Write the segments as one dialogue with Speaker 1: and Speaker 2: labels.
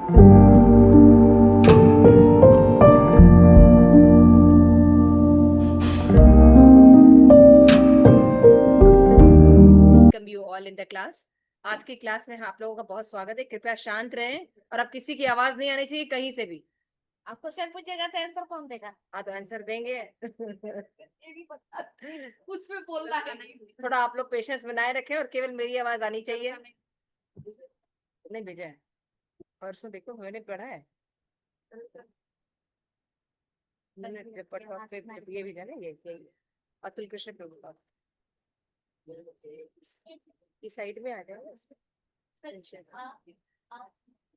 Speaker 1: You all in the class. आज की class में आप लोगों का बहुत स्वागत है। कृपया शांत रहें और अब किसी की आवाज नहीं आनी चाहिए कहीं से भी।
Speaker 2: आप क्वेश्चन पूछेगा तो आंसर कौन देगा?
Speaker 1: हाँ तो आंसर देंगे।
Speaker 2: ये भी पता उसमें बोलना है नहीं।
Speaker 1: थोड़ा आप लोग पेशेंस बनाए रखें और केवल मेरी आवाज आनी चाहिए। नहीं भेजा है, परसों देखो मैंने पढ़ा है। ये भेजा ना, ये अतुल कृष्ण प्रभुपाद इस साइड में आ जाएगा।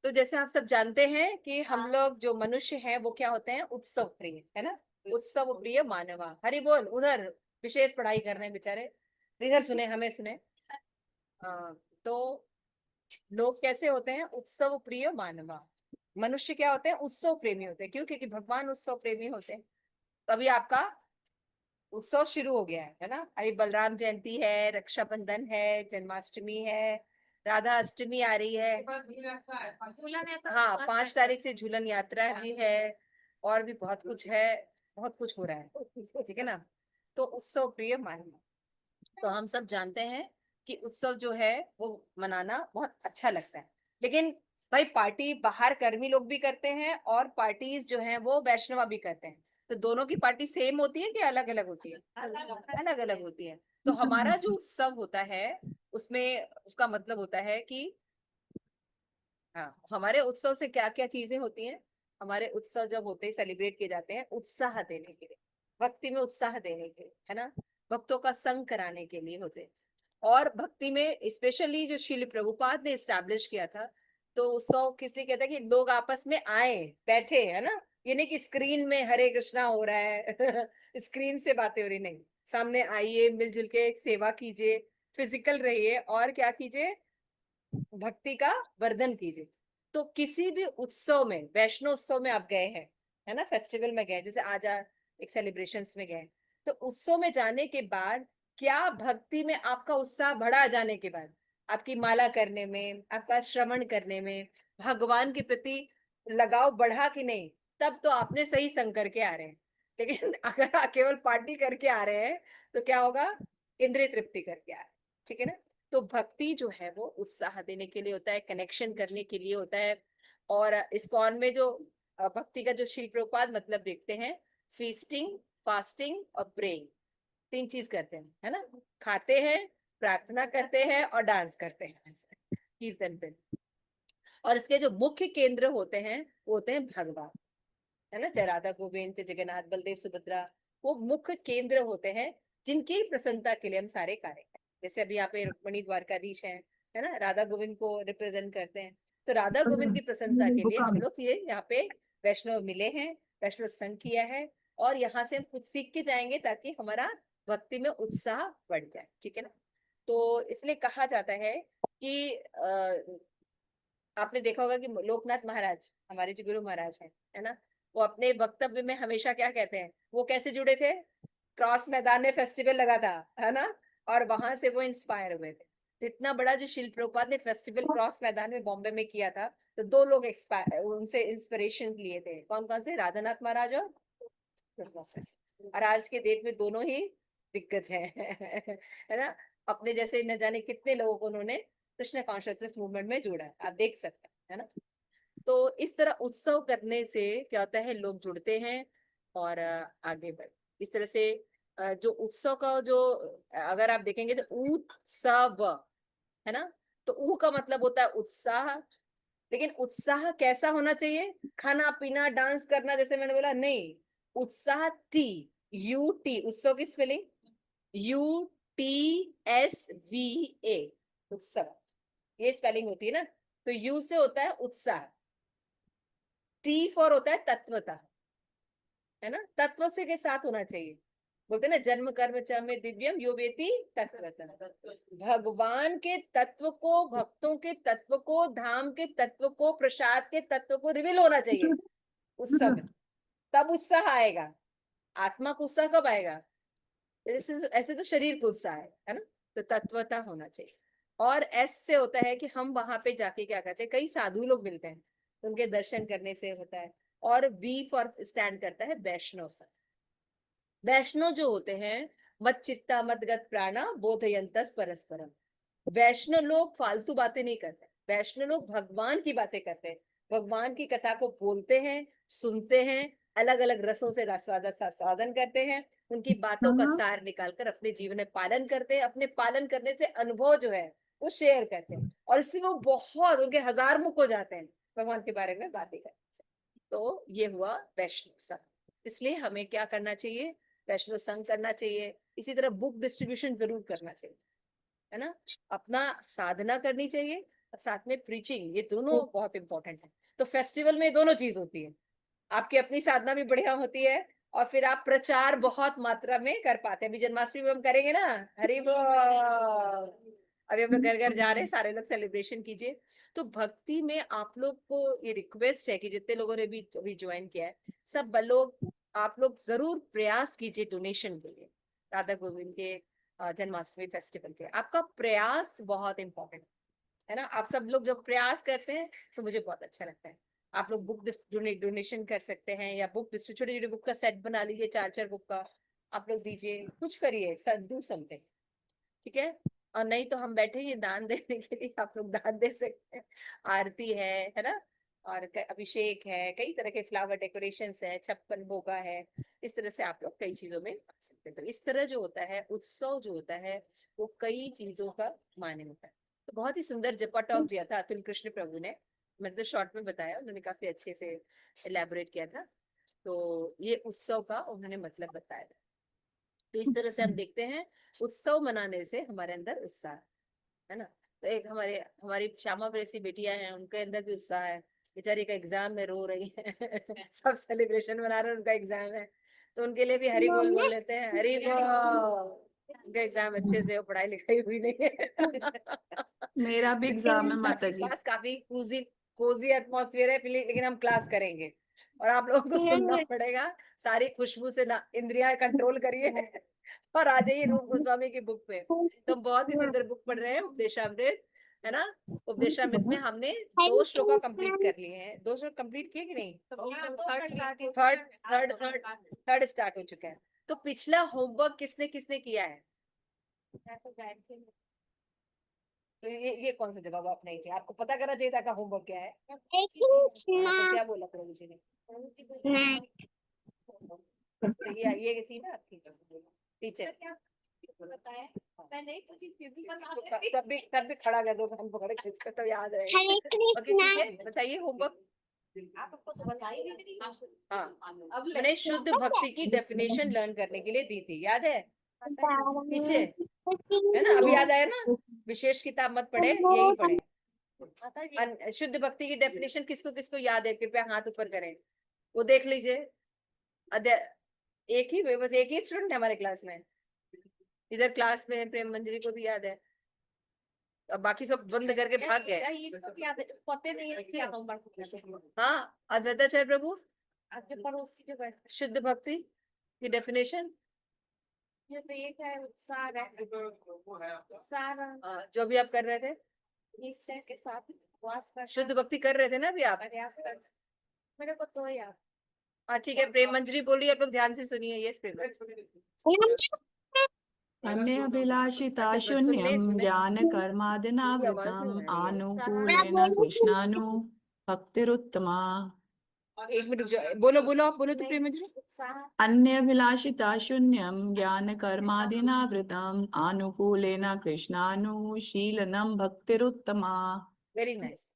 Speaker 1: तो जैसे आप सब जानते हैं कि हम लोग जो मनुष्य हैं वो क्या होते हैं, उत्सव प्रिय, है ना। उत्सव प्रिय मानवा। हरि बोल। उधर विशेष पढ़ाई कर रहे हैं बेचारे, इधर सुने, हमें सुने। तो लोग कैसे होते हैं, उत्सव प्रिय मानवा। मनुष्य क्या होते हैं, उत्सव प्रेमी होते हैं। क्यों? क्योंकि भगवान उत्सव प्रेमी होते हैं। तो अभी आपका उत्सव शुरू हो गया है ना। अभी बलराम जयंती है, रक्षाबंधन है, जन्माष्टमी है, राधा अष्टमी आ रही है। हाँ, 5 तारीख से झूलन यात्रा भी है और भी बहुत कुछ है, बहुत कुछ हो रहा है, ठीक है ना। तो उत्सव प्रिय मानना, तो हम सब जानते हैं कि उत्सव जो है वो मनाना बहुत अच्छा लगता है। लेकिन भाई पार्टी बाहर कर्मी लोग भी करते हैं और पार्टीज जो है वो वैष्णवा भी करते हैं। तो दोनों की पार्टी सेम होती है कि अलग अलग होती है? अलग अलग होती है। तो हमारा जो उत्सव होता है उसमें उसका मतलब होता है कि हाँ, हमारे उत्सव से क्या क्या चीजें होती हैं। हमारे उत्सव जब होते हैं, सेलिब्रेट किए जाते हैं उत्साह देने के लिए, भक्ति में उत्साह देने के लिए, है ना। भक्तों का संग कराने के लिए होते हैं। और भक्ति में स्पेशली जो श्रील प्रभुपाद ने स्टैब्लिश किया था, तो उत्सव किस लिए कहता है कि लोग आपस में आए, बैठे, है ना। ये नहीं कि स्क्रीन में हरे कृष्णा हो रहा है स्क्रीन से बातें हो रही, नहीं। सामने आइए, मिलजुल के सेवा कीजिए, फिजिकल रहिए और क्या कीजिए, भक्ति का वर्धन कीजिए। तो किसी भी उत्सव में, वैष्णव उत्सव में आप गए हैं, है ना, फेस्टिवल में गए, जैसे आज एक सेलिब्रेशंस में गए, तो उत्सव में जाने के बाद क्या भक्ति में आपका उत्साह बढ़ा? जाने के बाद आपकी माला करने में, आपका श्रवण करने में, भगवान के प्रति लगाव बढ़ा कि नहीं? तब तो आपने सही संग करके आ रहे हैं। लेकिन अगर आप केवल पार्टी करके आ रहे हैं तो क्या होगा? इंद्रिय तृप्ति करके आ रहे हैं, ठीक है ना। तो भक्ति जो है वो उत्साह देने के लिए होता है, कनेक्शन करने के लिए होता है। और इस्कॉन में जो भक्ति का जो श्री प्रभुपाद मतलब देखते हैं, फीस्टिंग, फास्टिंग और प्रेइंग, 3 चीज करते हैं, है ना। खाते हैं, प्रार्थना करते हैं और डांस करते हैं कीर्तन पे। और इसके जो मुख्य केंद्र होते हैं वो होते हैं भगवान, है ना। चाहे राधा गोविंद, चाहे जगन्नाथ बलदेव सुभद्रा, वो मुख्य केंद्र होते हैं जिनकी प्रसन्नता के लिए हम सारे कार्य करें। जैसे अभी यहाँ पे रुक्मणी द्वारकाधीश हैं, है ना, राधा गोविंद को रिप्रेजेंट करते हैं। तो राधा गोविंद की प्रसन्नता के लिए हम लोग ये यहाँ पे वैष्णव मिले हैं, वैष्णव संग किया है, और यहाँ से हम कुछ सीख के जाएंगे ताकि हमारा भक्ति में उत्साह बढ़ जाए, ठीक है ना। तो इसलिए कहा जाता है कि आपने देखा होगा कि लोकनाथ महाराज, हमारे जो गुरु महाराज हैं, है ना, वो अपने वक्तव्य में हमेशा क्या कहते हैं, वो कैसे जुड़े थे? क्रॉस मैदान में फेस्टिवल लगा था, है ना, और वहां से वो इंस्पायर हुए थे। तो इतना बड़ा जो शिल प्रभुपाद ने फेस्टिवल क्रॉस मैदान में बॉम्बे में किया था, तो 2 लोग उनसे इंस्पिरेशन लिए थे। कौन कौन से? राधानाथ महाराज और और आज के डेट में दोनों ही दिग्गज हैं है ना। अपने जैसे न जाने कितने लोगों को उन्होंने कृष्ण कॉन्शियसनेस मूवमेंट में जोड़ा है, आप देख सकते हैं, है ना। तो इस तरह उत्सव करने से क्या होता है, लोग जुड़ते हैं और आगे बढ़ इस तरह से जो उत्सव का जो अगर आप देखेंगे तो उत्सव, है ना। तो ऊ का मतलब होता है उत्साह। लेकिन उत्साह कैसा होना चाहिए? खाना पीना डांस करना जैसे मैंने बोला नहीं। उत्साह टी, यू टी, उत्सव की spelling U T S V A, उत्सव, ये स्पेलिंग होती है ना। तो यू से होता है उत्साह, टी फॉर होता है तत्वता, है ना। तत्व से के साथ होना चाहिए। बोलते ना, जन्म कर्म च में दिव्यम यो वेति तत्वता। भगवान के तत्व को, भक्तों के तत्व को, धाम के तत्व को, प्रसाद के तत्व को रिवील होना चाहिए उस समय, तब उत्साह आएगा। आत्मा को उत्साह कब आएगा? ऐसे तो शरीर को उत्साह है ना। तो तत्वता होना चाहिए। और एस से होता है कि हम वहां पे जाके क्या करते हैं, कई साधु लोग मिलते हैं, उनके दर्शन करने से होता है। और वी फॉर स्टैंड करता है वैष्णव संघ। वैष्णव जो होते हैं, मत चित्ता मत गत प्राणा बोधयंतस परस्परम। वैष्णव लोग फालतू बातें नहीं करते, वैष्णव लोग भगवान की बातें करते हैं, भगवान की कथा को बोलते हैं, सुनते हैं, अलग अलग रसों से साधन करते हैं, उनकी बातों का सार निकालकर अपने जीवन में पालन करते हैं, अपने पालन करने से अनुभव जो है वो शेयर करते हैं, और इससे वो बहुत उनके हजार मुख हो जाते हैं भगवान के बारे में बातें करने से। तो ये हुआ वैष्णव संघ। इसलिए हमें क्या करना चाहिए, वैष्णव संघ करना चाहिए। इसी तरह बुक डिस्ट्रीब्यूशन जरूर करना चाहिए, है ना, अपना साधना करनी चाहिए और साथ में प्रीचिंग, ये दोनों बहुत इंपॉर्टेंट है। तो फेस्टिवल में दोनों चीज होती है, आपकी अपनी साधना भी बढ़िया होती है और फिर आप प्रचार बहुत मात्रा में कर पाते हैं। अभी जन्माष्टमी में हम करेंगे ना, हरि बोल, अभी हम लोग घर घर जा रहे हैं, सारे लोग सेलिब्रेशन कीजिए। तो भक्ति में आप लोग को ये रिक्वेस्ट है कि जितने लोगों ने भी अभी ज्वाइन किया है, सब लोग, आप लोग जरूर प्रयास कीजिए डोनेशन के लिए, राधा गोविंद के जन्माष्टमी फेस्टिवल के। आपका प्रयास बहुत इंपॉर्टेंट है ना, आप सब लोग जब प्रयास करते हैं तो मुझे बहुत अच्छा लगता है। आप लोग बुक डोनेशन कर सकते हैं, या बुक छोटे छोटे बुक का सेट बना लीजिए, 4 4 बुक का आप लोग दीजिए, कुछ करिए, डू समथिंग, ठीक है। और नहीं तो हम बैठे हैं दान देने के लिए, आप लोग दान दे सकते हैं। आरती है ना, और अभिषेक है, कई तरह के फ्लावर डेकोरेशंस है, 56 भोगा है, इस तरह से आप लोग कई चीजों में आ सकते हैं। तो इस तरह जो होता है उत्सव जो होता है वो कई चीजों का माने होता है। तो बहुत ही सुंदर जपा टॉक दिया था अतुल कृष्ण प्रभु ने, मैंने तो शॉर्ट में बताया, उन्होंने काफी अच्छे से एलैबोरेट किया था। तो ये उत्सव का उन्होंने मतलब बताया था। तो इस तरह से हम देखते हैं उत्सव मनाने से हमारे अंदर उत्साह है ना। तो एक हमारी श्यामा प्रेसी बेटियां हैं, उनके अंदर भी उत्साह है, बेचारी का एग्जाम में रो रही है सब सेलिब्रेशन मना रहे हैं, उनका एग्जाम है, तो उनके लिए भी हरी बोल लेते हैं, हरी बोल। उनका एग्जाम अच्छे से हो, पढ़ाई लिखाई हुई नहीं है
Speaker 2: मेरा भी एग्जाम है माता जी।
Speaker 1: क्लास काफी कोजी कोजी एटमॉस्फेयर है, लेकिन हम क्लास करेंगे और आप लोगों को सुनना पड़ेगा। सारी खुशबू से ना इंद्रियां कंट्रोल करिए और आ जाइए रूप गोस्वामी की बुक पे। तो हम बहुत ही सुंदर बुक पढ़ रहे हैं, उपदेशामृत, है ना। उपदेशामृत में हमने 2 श्लोका कंप्लीट कर लिए हैं। 2 श्लोक कंप्लीट किए कि नहीं? थर्ड स्टार्ट हो चुका है। तो पिछला होमवर्क किसने किसने किया है? तो ये कौन सा जवाब आप नहीं थे? आपको पता करना चाहिए था का होमवर्क क्या है। हाँ, तो क्या बोला प्रभु जी ने? तो ये थी ना आपकी टीचर, बताया मैंने कुछ तब भी खड़ा कर दो, हम पकड़ के इसका तो याद रहे। ओके ठीक है, बताइए होमवर्क। आपको तो बताइए। हाँ, मैंने शुद्ध भक्ति की डेफिनेशन लर्न करने के लिए दी थी, याद है पीछे, है ना? अभी याद आया ना? विशेष किताब मत पढ़े, यही पढ़े। शुद्ध भक्ति की डेफिनेशन किसको किसको याद है, कृपया हाथ ऊपर करें, वो देख लीजिए। एक ही, बस एक ही स्टूडेंट है हमारे क्लास में, इधर क्लास में प्रेम मंजरी को भी याद है, अब बाकी सब बंद करके भाग गए। पते नहीं है। हाँ, अद्वैताचार्य प्रभु, पड़ोसी जो बैठे, शुद्ध भक्ति की डेफिनेशन ये तो एक है, उत्साह है, उत्साह जो भी आप कर रहे थे निश्चय के साथ उपवास कर, शुद्ध भक्ति कर रहे थे ना अभी आप, प्रयास कर। मेरे को तो यार, हाँ ठीक है, प्रेम मंजरी बोलिए, आप लोग ध्यान से सुनिए। ये
Speaker 2: अन्य अभिलाषिता
Speaker 1: अच्छा, बस सुन ले,
Speaker 2: शून्यम
Speaker 1: सुने
Speaker 2: ज्ञान
Speaker 1: इसकी आवाज
Speaker 2: कर्मादिनावृतम
Speaker 1: नहीं आ रही है।
Speaker 2: आनुकूलेन कृष्णानु भक्तिरुत्तमा।
Speaker 1: एक मिनट रुक जाओ, बोलो बोलो, आप बोलो तो प्रेम मंजरी।
Speaker 2: अन्य अभिलाषिता शून्यम ज्ञान कर्मादिनावृतम आनुकूलेन कृष्णानुशीलनम भक्तिरुत्तमा।
Speaker 1: Very nice.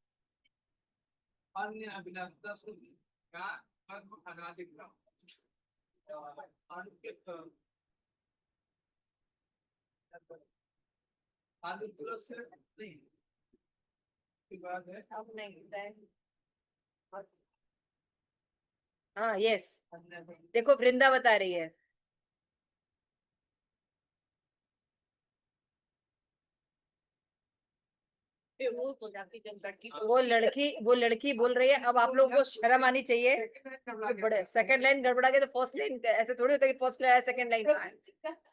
Speaker 3: अन्य अभिलाषिता शून्य ज्ञान कर्म अनादिक्रम अनुकूल से नहीं की बात है।
Speaker 1: अब नहीं, हाँ यस, देखो वृंदा बता रही है, वो लड़की बोल रही है। अब आप लोगों को शर्म आनी चाहिए, बड़े सेकंड लाइन गड़बड़ा के तो फर्स्ट लाइन ऐसे थोड़ी होता है कि फर्स्ट लाइन सेकंड लाइन।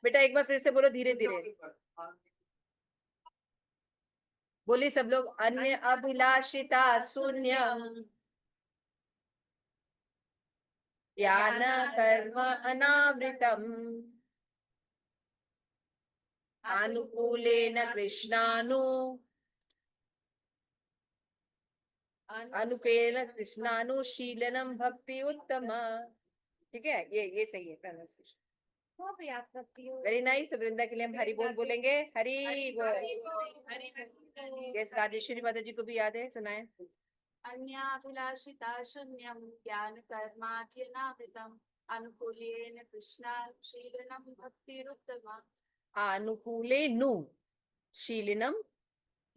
Speaker 1: बेटा एक बार फिर से बोलो, धीरे धीरे बोलिए सब लोग। अन्य अभिलाषिता शून्यम ज्ञान कर्म अनावृतम अनुकूलेन कृष्णानु अनुकूलेन कृष्णानुशीलनम भक्ति उत्तम। ठीक है, ये सही है pronunciation।
Speaker 2: वो भी याद करती हूँ।
Speaker 1: Very nice. तो वृंदा के लिए हम हरि बोल बोलेंगे। हरि बोल। यस, राजेश्वरी माता जी को भी याद है, सुनाए।
Speaker 2: अन्याभिलाषिता शून्यं ज्ञान कर्माद्यनावृतम् अनुकूलेन कृष्णानुशीलनं भक्तिरुत्तमा।
Speaker 1: अनुकूले नु शीलिनम,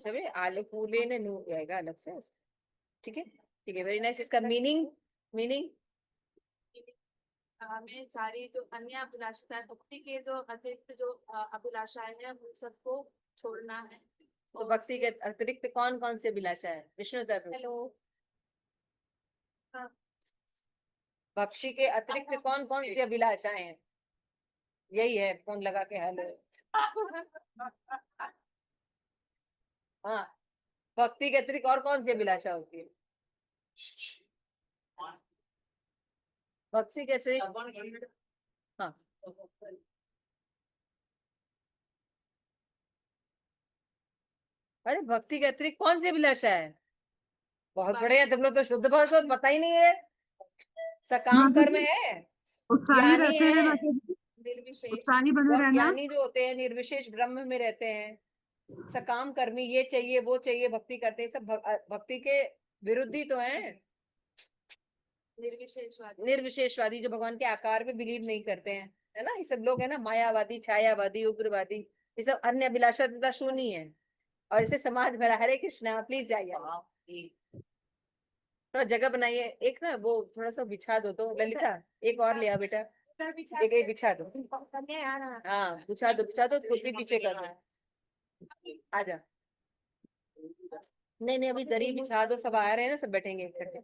Speaker 1: सब अनुकूले ने नु आएगा अलग से। ठीक है, ठीक है, वेरी नाइस। इसका मीनिंग
Speaker 2: हमें सारी जो अन्य अभिलाषिता है, भक्ति के जो अतिरिक्त जो अभिलाषाएं हैं उन सबको छोड़ना है।
Speaker 1: तो भक्ति के अतिरिक्त कौन कौन सी अभिलाषा है? विष्णु दत्त,
Speaker 2: हेलो।
Speaker 1: भक्ति के अतिरिक्त कौन कौन सी अभिलाषाएं हैं? यही है, फोन लगा के हेलो। हाँ, भक्ति के अतिरिक्त और कौन सी अभिलाषा होती है? भक्ति के अतिरिक्त, हाँ, अरे भक्ति के अतिरिक्त कौन सी अभिलाषा है? बहुत बढ़िया, तुम लोग तो शुद्ध भाव को पता ही नहीं है। सकाम कर्म है,
Speaker 4: उत्साही
Speaker 1: ज्ञानी
Speaker 4: रहते हैं
Speaker 1: है,
Speaker 4: माता जी,
Speaker 2: निर्विशेष
Speaker 4: उत्साही बने
Speaker 1: और
Speaker 4: रहना।
Speaker 1: ज्ञानी जो होते हैं निर्विशेष ब्रह्म में रहते हैं। सकाम कर्मी ये चाहिए वो चाहिए भक्ति करते हैं, सब भक्ति के विरुद्ध ही तो हैं।
Speaker 2: निर्विशेषवादी।
Speaker 1: निर्विशेषवादी जो भगवान के आकार में बिलीव नहीं करते हैं, है ना, ये सब लोग है ना, मायावादी, छायावादी, उग्रवादी, ये सब अन्य अभिलाषा तथा शून्य है। और इसे समाज भरा। हरे कृष्णा, प्लीज जाइए, थोड़ा जगह बनाइए। एक ना वो थोड़ा सा बिछा दो तो ललिता, एक और ले आओ बेटा, एक एक बिछा दो। हाँ, बिछा दो, कुर्सी पीछे कर दो, आजा। नहीं नहीं, अभी दरी बिछा दो, सब आ रहे हैं ना, सब बैठेंगे इकट्ठे।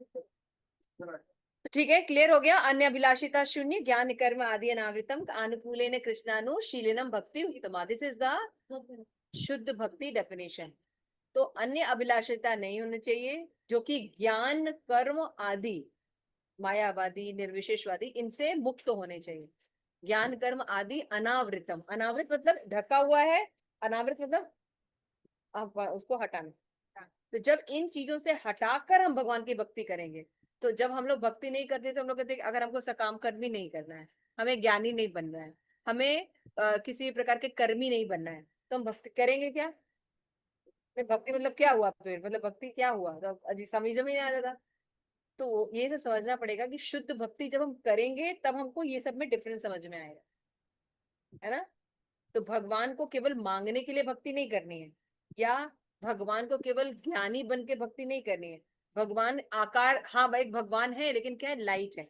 Speaker 1: ठीक है, क्लियर हो गया। अन्य अभिलाषिता शून्य ज्ञान कर्म आदि अनावृतम अनुकूलेन कृष्णानुशीलनम भक्ति उत्तमा। दिस इज द शुद्ध भक्ति डेफिनेशन। तो अन्य अभिलाषिता नहीं होनी चाहिए, जो कि ज्ञान कर्म आदि, मायावादी, निर्विशेषवादी, इनसे मुक्त होने चाहिए। ज्ञान कर्म आदि अनावृतम, अनावृत मतलब ढका हुआ है, अनावृत मतलब उसको हटाना। तो जब इन चीजों से हटाकर हम भगवान की भक्ति करेंगे, तो जब हम लोग भक्ति नहीं करते तो हम लोग कहते हैं अगर हमको सकाम कर्म भी नहीं करना है, हमें ज्ञानी नहीं बनना है, हमें किसी प्रकार के कर्मी नहीं बनना है, तो हम भक्ति करेंगे क्या? तो भक्ति मतलब क्या हुआ फिर? मतलब भक्ति क्या हुआ? तो अजी समझ में नहीं आ रहा था। तो ये सब समझना पड़ेगा कि शुद्ध भक्ति जब हम करेंगे तब हमको ये सब में डिफरेंस समझ में आएगा, है ना। तो भगवान को केवल मांगने के लिए भक्ति नहीं करनी है, या भगवान को केवल ज्ञानी बन के भक्ति नहीं करनी है। भगवान आकार, हाँ भाई भगवान है, लेकिन क्या है, लाइट है।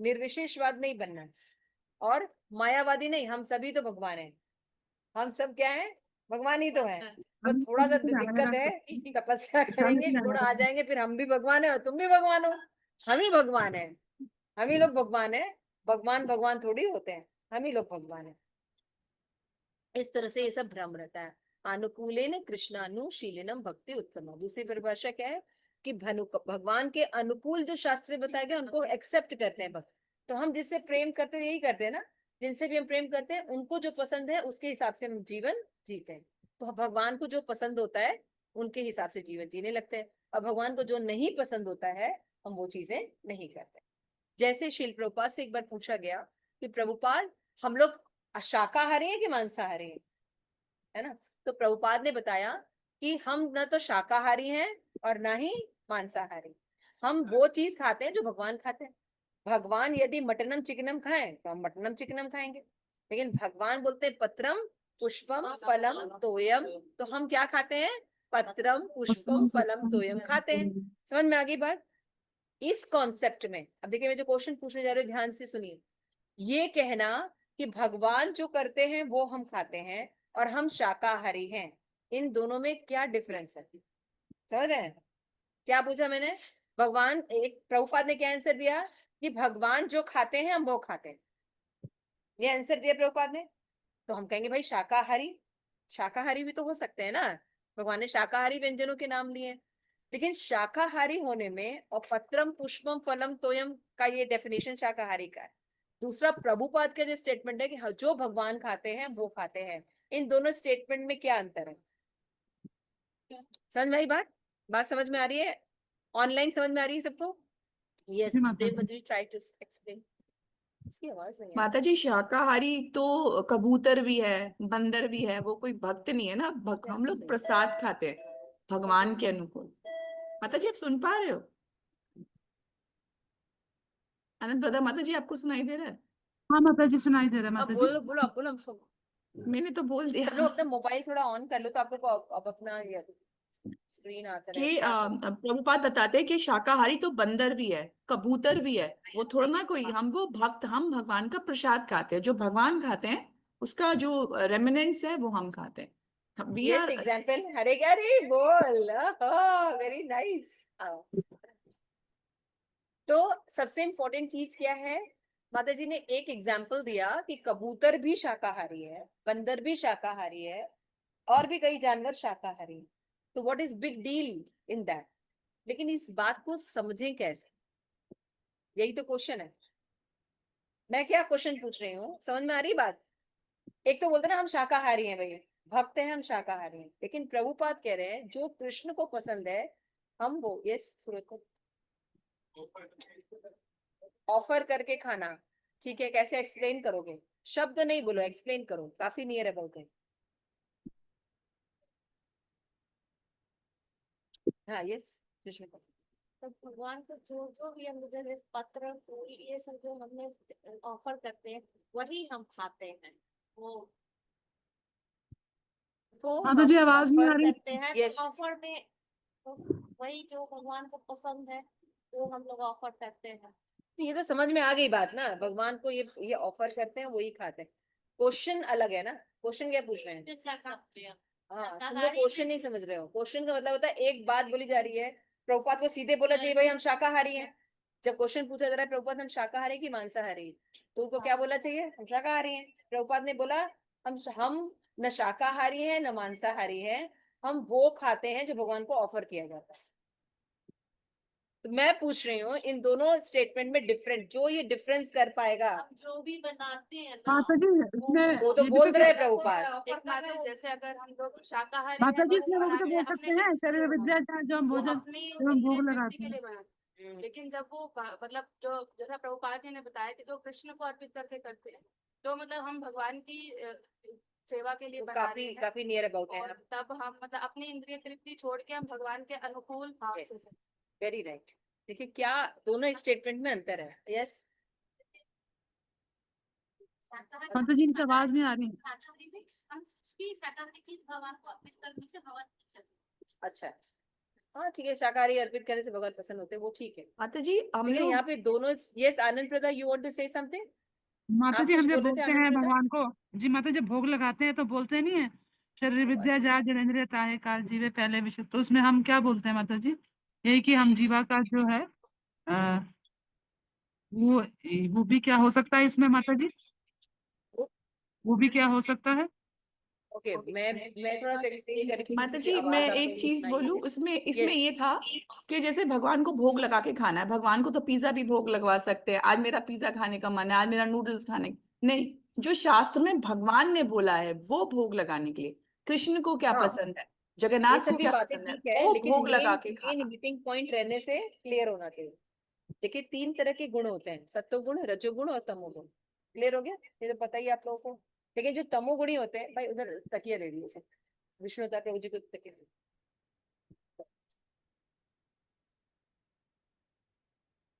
Speaker 1: निर्विशेषवाद नहीं बनना है, और मायावादी नहीं। हम सभी तो भगवान है, हम सब क्या है, भगवान ही तो है। तो थोड़ा सा दिक्कत है, तपस्या करेंगे, गुण आ जाएंगे, फिर हम भी भगवान है और तुम भी भगवान हो। हम ही भगवान है, हम ही लोग भगवान है। भगवान भगवान थोड़ी होते हैं, हम ही लोग भगवान है। इस तरह से ये सब भ्रम रहता है। अनुकूलेन कृष्णानुशीलनम भक्ति उत्तम। दूसरी परिभाषा क्या है कि भगवान के अनुकूल जो शास्त्र बताए गए उनको एक्सेप्ट करते हैं भक्त। तो हम जिससे प्रेम करते हैं यही करते हैं ना, जिनसे भी हम प्रेम करते हैं उनको जो पसंद है उसके हिसाब से हम जीवन जीते हैं। तो भगवान को जो पसंद होता है उनके हिसाब से जीवन जीने लगते हैं, और भगवान को जो नहीं पसंद होता है हम वो चीजें नहीं करते। जैसे शिल प्रभुपाद से एक बार पूछा गया कि प्रभुपाद हम लोग शाकाहारी है कि मांसाहारी है ना। तो प्रभुपाद ने बताया कि हम न तो शाकाहारी हैं और ना ही मांसाहारी। हम वो चीज खाते हैं जो भगवान खाते हैं। भगवान यदि मटनम चिकनम खाएं तो हम मटनम चिकनम खाएंगे, लेकिन भगवान बोलते हैं पत्रम पुष्पम फलम तोयम, तो हम क्या खाते हैं? पत्रम पुष्पम फलम तोयम खाते हैं। समझ में आ गई बात? इस कॉन्सेप्ट में अब देखिए, मैं जो क्वेश्चन पूछने जा रही हूँ ध्यान से सुनिए। ये कहना कि भगवान जो करते हैं वो हम खाते हैं और हम शाकाहारी हैं, इन दोनों में क्या डिफरेंस है? समझ रहे हैं क्या पूछा मैंने? भगवान, एक प्रभुपाद ने क्या आंसर दिया कि भगवान जो खाते हैं हम वो खाते हैं, ये आंसर दिया प्रभुपाद ने। तो हम कहेंगे भाई शाकाहारी, शाकाहारी भी तो हो सकते हैं ना, भगवान ने शाकाहारी व्यंजनों के नाम लिए। लेकिन शाकाहारी होने में और पत्रम पुष्पम फलम तोयम का ये डेफिनेशन शाकाहारी का है। दूसरा प्रभुपाद का जो स्टेटमेंट है कि जो भगवान खाते हैं वो खाते हैं। इन दोनों स्टेटमेंट में क्या अंतर है? समझ में आई बात? बात समझ में आ रही है? ऑनलाइन समझ में आ रही है सबको? यस,
Speaker 4: जी माता जी।
Speaker 1: Premji try to explain. इसकी आवाज नहीं आ रही।
Speaker 4: माता जी शाकाहारी तो कबूतर भी है, बंदर भी है, वो कोई भक्त नहीं है ना। हम लोग प्रसाद खाते हैं भगवान के अनुकूल। माता जी आप सुन पा रहे हो? आनंद ब्रदर, माता जी आपको सुनाई दे रहा है?
Speaker 5: हाँ माता जी सुनाई दे रहा है
Speaker 1: अब
Speaker 5: माता जी।
Speaker 1: बोलो बोलो, अब बोलो हमको।
Speaker 4: मैंने तो बोल दिया
Speaker 1: सब लोग अपना मोबाइल थोड़ा ऑन कर लो तो आप लोग को अब अपना स्क्रीन आता
Speaker 4: कि
Speaker 1: रहेगा।
Speaker 4: प्रभुपाद बताते हैं कि शाकाहारी तो बंदर भी है, कबूतर भी है। वो थोड़ा ना कोई, हम वो भक्त, हम भगवान का प्रसाद खाते हैं। जो भगवान खाते हैं उसका जो रेमिनेंट्स है वो हम खाते हैं। We
Speaker 1: yes,
Speaker 4: are.
Speaker 1: एग्जाम्पल। हरे अरे बोल, वेरी नाइस। तो सबसे इम्पोर्टेंट चीज क्या है? माता जी ने एक एग्जाम्पल दिया कि कबूतर भी शाकाहारी है, बंदर भी शाकाहारी है, और भी कई जानवर शाकाहारी हैं। तो what is big deal in that? लेकिन इस बात को समझें कैसे, यही तो क्वेश्चन है। मैं क्या क्वेश्चन पूछ रही हूँ, समझ में आ रही बात? एक तो बोलते ना हम शाकाहारी हैं भैया, भक्त हैं हम शाकाहारी हैं, लेकिन प्रभुपाद कह रहे हैं जो कृष्ण को पसंद है हम वो, यस सूरज को ऑफर करके खाना। ठीक है, कैसे एक्सप्लेन करोगे? शब्द नहीं बोलो, एक्सप्लेन करो, काफी नियर अबाउट है। हाँ यस सुष्मिता।
Speaker 2: तो भगवान को जो जो भी हम जैसे पत्र फूल ये सब जो हमने ऑफर करते हैं वही हम खाते हैं। वो
Speaker 1: को
Speaker 5: माता
Speaker 1: हम
Speaker 5: जी आवाज नहीं आ
Speaker 1: ऑफर
Speaker 5: रही।
Speaker 2: करते हैं
Speaker 1: यस,
Speaker 2: तो ऑफर में तो वही जो भगवान को पसंद है वो हम लोग ऑफर करते हैं।
Speaker 1: तो ये तो समझ में आ गई बात ना, भगवान को ये ऑफर करते हैं वही खाते हैं। क्वेश्चन अलग है ना, क्वेश्चन क्या पूछ रहे हैं?
Speaker 2: फिर शाकाहारी
Speaker 1: हाँ, तुम लोग
Speaker 2: शाकाहारी
Speaker 1: क्वेश्चन नहीं समझ रहे हो। क्वेश्चन का मतलब होता है एक बात बोली जा रही है, प्रभुपाद को सीधे बोला चाहिए भाई हम शाकाहारी हैं। जब क्वेश्चन पूछा जा रहा है प्रभुपाद हम शाकाहारी की मांसाहारी, तो उनको क्या बोलना चाहिए? हम शाकाहारी हैं। प्रभुपाद ने बोला हम न शाकाहारी हैं न मांसाहारी हैं, हम वो खाते हैं जो भगवान को ऑफर किया जाता है। तो मैं पूछ रही हूँ इन दोनों स्टेटमेंट में डिफरेंट, जो ये डिफरेंस कर पाएगा।
Speaker 2: हम जो भी बनाते हैं ना
Speaker 5: माता जी इसमें
Speaker 1: वो तो
Speaker 5: ये भी
Speaker 1: बोल
Speaker 5: तो
Speaker 1: रहे हैं प्रभुपाद।
Speaker 2: एक बात है, जैसे अगर हम लोग शाकाहारी
Speaker 5: माता
Speaker 2: हैं
Speaker 5: जी
Speaker 2: तो
Speaker 5: इसमें वो भी तो बोल
Speaker 2: अपने
Speaker 5: सकते हैं
Speaker 2: इष्ट के
Speaker 5: शरीर
Speaker 2: लिए
Speaker 5: विद्या
Speaker 2: बनाते
Speaker 5: चाहे जो हम
Speaker 2: हैं, वो
Speaker 5: भोजन
Speaker 2: अपनी
Speaker 5: जो हम भोग
Speaker 2: इंद्रिय तृप्ति
Speaker 5: लगाते
Speaker 2: के
Speaker 5: हैं।
Speaker 2: लिए बनाते हैं। लेकिन जब वो मतलब जो जैसा प्रभुपाद जी ने बताया कि जो कृष्ण को अर्पित करके करते हैं तो मतलब हम भगवान की सेवा के लिए
Speaker 1: तो
Speaker 2: बना रहे
Speaker 1: काफी
Speaker 2: हैं।
Speaker 1: काफी नियर अबाउट है।
Speaker 2: और तब हम मतलब अपनी इंद्रिय तृप्ति छोड़ के हम भगवान के अनुकूल भाव से
Speaker 1: यस, वेरी राइट। देखिए क्या दोनों स्टेटमेंट में अंतर है। यस,
Speaker 5: माता जी इनकी आवाज नहीं आ रही।
Speaker 2: शाकाहारी में हम कुछ भी शाकाहारी चीज भगवान को अर्पित करने से भगवान खुश होते हैं।
Speaker 1: अच्छा, हाँ ठीक है, शाकाहारी अर्पित करने से भगवान प्रसन्न होते हैं, वो ठीक है।
Speaker 4: माता जी हम
Speaker 1: लेकिन यहाँ
Speaker 4: लोग
Speaker 1: पे दोनों, यस आनंद प्रदा, you want to say something?
Speaker 5: माता
Speaker 1: आप
Speaker 5: जी
Speaker 1: कुछ
Speaker 5: हम जब
Speaker 1: बोल रहे थे
Speaker 5: भोगते
Speaker 1: आनंद
Speaker 5: हैं
Speaker 1: प्रदा?
Speaker 5: भगवान को, जी माता जब भोग लगाते हैं तो बोलते नहीं है शरीर विद्या जा जनेन्द्रिय ताहे काल जीवे पहले विशेष, तो उसमें हम क्या बोलते हैं माता जी? यही कि हम जीवा का जो है आ, वो भी क्या हो सकता है इसमें माता जी? वो भी क्या हो सकता है?
Speaker 1: ओके, मैं थोड़ा सा एक्सप्लेन करके
Speaker 4: माता
Speaker 1: क्योंकि
Speaker 4: जी मैं
Speaker 1: आवाज आप
Speaker 4: एक
Speaker 1: लोगों की
Speaker 4: चीज
Speaker 1: सुनाई नहीं
Speaker 4: बोलूं,
Speaker 1: दे
Speaker 4: उसमें
Speaker 1: रही।
Speaker 4: इसमें ये
Speaker 1: यस,
Speaker 4: था कि जैसे भगवान को भोग लगा के खाना है, भगवान को तो पिज्जा भी भोग लगवा सकते हैं। आज मेरा पिज्जा खाने का मन है, आज मेरा नूडल्स खाने, नहीं, जो शास्त्र में भगवान ने बोला है वो भोग लगाने के लिए। कृष्ण को क्या
Speaker 1: हाँ
Speaker 4: पसंद है,
Speaker 1: ये
Speaker 4: जगन्नाथ
Speaker 1: सब
Speaker 4: को
Speaker 1: भी
Speaker 4: क्या
Speaker 1: बातें
Speaker 4: पसंद है,
Speaker 1: ठीक है,
Speaker 4: वो
Speaker 1: लेकिन
Speaker 4: भोग लगा
Speaker 1: मेन
Speaker 4: के
Speaker 1: मेन
Speaker 4: खाना।
Speaker 1: मीटिंग पॉइंट रहने से क्लियर होना चाहिए। देखिए तीन तरह के गुण होते हैं, सत्वगुण, रजोगुण और तमोगुण। क्लियर हो गया? ये तो पता ही है आप लोगों को। लेकिन जो तमोगुणी होते हैं, भाई उधर तकिया दे दिए, विष्णुता प्रभु जी को तकिया दे।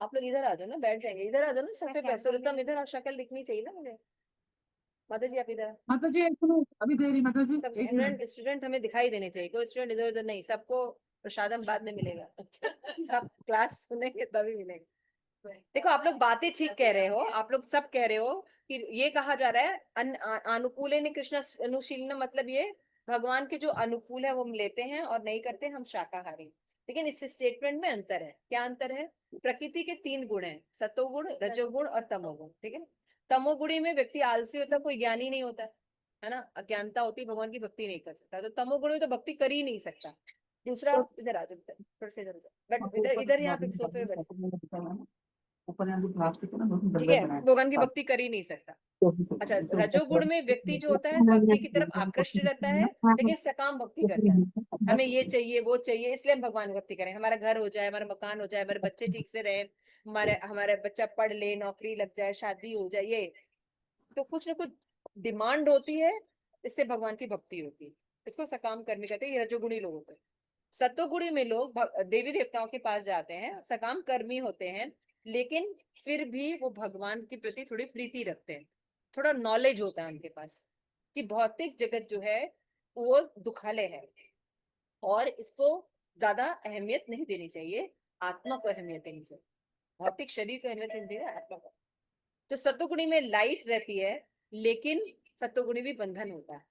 Speaker 1: आप लोग इधर आ जाओ ना, बैठ जाएंगे, इधर आ जाओ ना सोफे पे। सुरतम इधर आ, शक्ल दिखनी चाहिए ना मुझे। माता जी आप इधर,
Speaker 5: माता जी एक मिनट अभी दे रही माता जी
Speaker 1: सब
Speaker 5: एक मिनट।
Speaker 1: स्टूडेंट हमें दिखाई देने चाहिए, कोई स्टूडेंट इधर उधर नहीं, सबको प्रसादम बाद में मिलेगा। सब क्लास सुनेंगे तभी मिलेगा। देखो आप लोग बातें ठीक कह रहे हो, आप लोग सब कह रहे हो कि ये कहा जा रहा है अनुकूल ने कृष्ण अनुशीलन, मतलब ये भगवान के जो अनुकूल है वो हम लेते हैं और नहीं करते हम शाकाहारी। लेकिन इस स्टेटमेंट में अंतर है। क्या अंतर है? प्रकृति के तीन गुण हैं, सतोगुण, रजोगुण और तमोगुण। ठीक है, तमोगुणी में व्यक्ति आलसी होता है, कोई ज्ञानी नहीं होता है ना, अज्ञानता होती, भगवान की भक्ति नहीं कर सकता। तो तमोगुण में तो भक्ति कर ही नहीं सकता। दूसरा इधर आ जाओ, थोड़ा सा इधर, बट इधर इधर यहाँ पे सोफे पे बैठ,
Speaker 6: ऊपर यहाँ जो प्लास्टिक है ना उसमें
Speaker 1: ठीक
Speaker 6: डब्बे
Speaker 1: है,
Speaker 6: बनाए
Speaker 1: भगवान की भक्ति कर ही नहीं सकता। अच्छा, रजोगुण में व्यक्ति जो होता है भक्ति की तरफ आकृष्ट रहता है, लेकिन सकाम भक्ति करता है। हमें ये चाहिए वो चाहिए, इसलिए हम भगवान भक्ति करें, हमारा घर हो जाए, हमारा मकान हो जाए, हमारे बच्चे ठीक से रहे, हमारे बच्चा पढ़ ले, नौकरी लग जाए, शादी हो जाए, ये तो कुछ ना कुछ डिमांड होती है, इससे भगवान की भक्ति होती है। इसको सकाम कर्मी कहते हैं, ये रजोगुणी लोग होते हैं। सत्वगुणी में लोग देवी देवताओं के पास जाते हैं, सकाम कर्मी होते हैं, लेकिन फिर भी वो भगवान के प्रति थोड़ी प्रीति रखते हैं, थोड़ा नॉलेज होता है उनके पास कि भौतिक जगत जो है वो दुखालय है और इसको ज्यादा अहमियत नहीं देनी चाहिए, आत्मा को अहमियत देनी चाहिए, भौतिक शरीर को अहमियत नहीं देनी, आत्मा को। तो सत्वगुणी में लाइट रहती है, लेकिन सत्वगुणी भी बंधन होता है।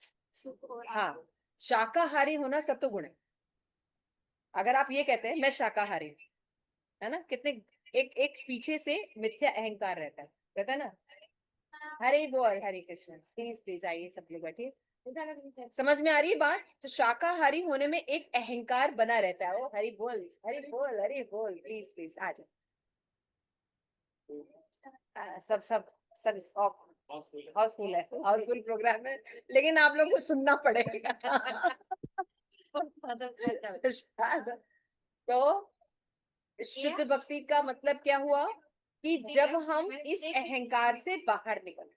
Speaker 1: हाँ, शाकाहारी होना सत्वगुण है। अगर आप ये कहते हैं मैं शाकाहारी हूं, है ना, कितने एक एक पीछे से मिथ्या अहंकार रहता है ना। हरे बोल, हरे कृष्ण, प्लीज प्लीज आइए सब लोग बैठिए, समझ में आ रही है बात। तो शाकाहारी होने में एक अहंकार बना रहता है, ओ हरि बोल हरि बोल हरि बोल, प्लीज प्लीज आ जाओ। सब सब सब हाउसफुल है, हाउसफुल प्रोग्राम है, लेकिन आप लोग को सुनना पड़ेगा। तो शुद्ध भक्ति का मतलब क्या हुआ कि जब हम इस अहंकार से बाहर निकल,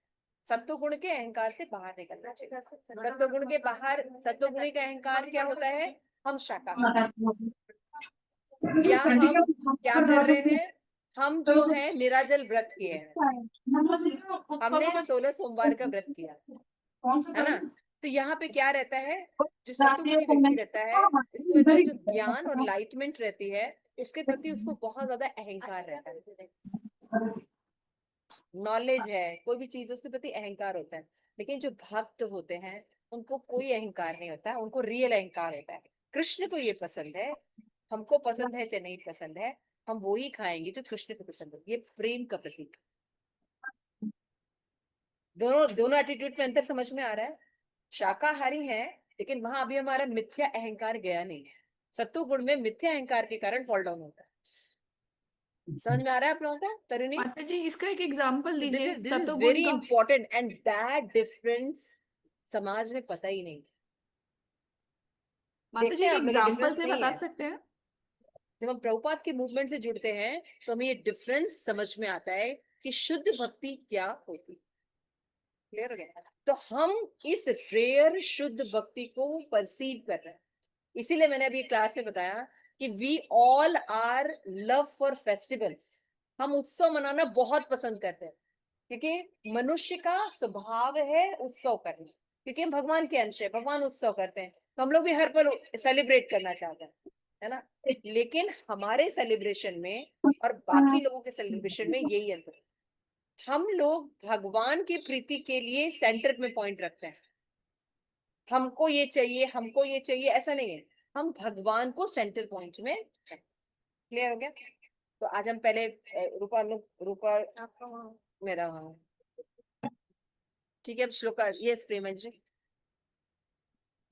Speaker 1: सत्वगुण के अहंकार से बाहर निकलना चाहिए। सत्वगुण के बाहर, सत्वगुणी का अहंकार क्या होता है, हम शाकाहारी, या हम क्या कर रहे हैं, हम जो है निराजल व्रत किए हैं, हमने 16 सोमवार का व्रत किया, है ना। तो यहाँ पे क्या रहता है, जो सत्वगुणी व्यक्ति रहता है, उसके अंदर जो ज्ञान और लाइटमेंट रहती है, उसके प्रति उसको बहुत ज्यादा अहंकार रहता है, नॉलेज है, कोई भी चीज उसके प्रति अहंकार होता है। लेकिन जो भक्त होते हैं उनको कोई अहंकार नहीं होता, उनको रियल अहंकार होता है। कृष्ण को ये पसंद है, हमको पसंद है चाहे नहीं पसंद है, हम वो ही खाएंगे जो कृष्ण को पसंद है। ये प्रेम का प्रतीक। दोनों दोनों एटीट्यूड में अंतर समझ में आ रहा है। शाकाहारी है, लेकिन वहां अभी हमारा मिथ्या अहंकार गया नहीं है। सत्व गुण में मिथ्या अहंकार के कारण फॉल डाउन होता है। समझ में आ रहा है आप लोगों को तरुणी?
Speaker 4: माता जी इसका एक एग्जांपल दीजिए।
Speaker 1: दिस इज
Speaker 4: सत्वगुण
Speaker 1: वेरी
Speaker 4: का
Speaker 1: इंपॉर्टेंट एंड दैट डिफरेंस समाज में पता ही नहीं।
Speaker 4: माता जी
Speaker 1: देखते हैं
Speaker 4: एक
Speaker 1: आप लोग, ये
Speaker 4: एग्जांपल
Speaker 1: डिफरेंस
Speaker 4: से
Speaker 1: नहीं
Speaker 4: बता
Speaker 1: है।
Speaker 4: सकते हैं?
Speaker 1: जब हम प्रभुपाद के मूवमेंट से जुड़ते हैं तो हमें ये डिफरेंस समझ में आता है कि शुद्ध भक्ति क्या होती। क्लियर हो गया? तो हम इस रेयर शुद्ध भक्ति को परसीव कर रहे हैं। इसीलिए मैंने अभी क्लास में बताया कि we all are love for festivals. हम उत्सव मनाना बहुत पसंद करते हैं, क्योंकि मनुष्य का स्वभाव है उत्सव करना, क्योंकि हम भगवान के अंश है, भगवान उत्सव करते हैं, तो हम लोग भी हर पल सेलिब्रेट करना चाहते हैं, है ना। लेकिन हमारे सेलिब्रेशन में और बाकी लोगों के सेलिब्रेशन में यही अंतर है, हम लोग भगवान की प्रीति के लिए सेंटर में पॉइंट रखते हैं। हमको ये चाहिए, हमको ये चाहिए, ऐसा नहीं है, हम भगवान को सेंटर पॉइंट में। क्लियर हो गया? तो आज हम पहले रूपा मेरा, हाँ ठीक है। अब श्लोका, यस प्रेमजी।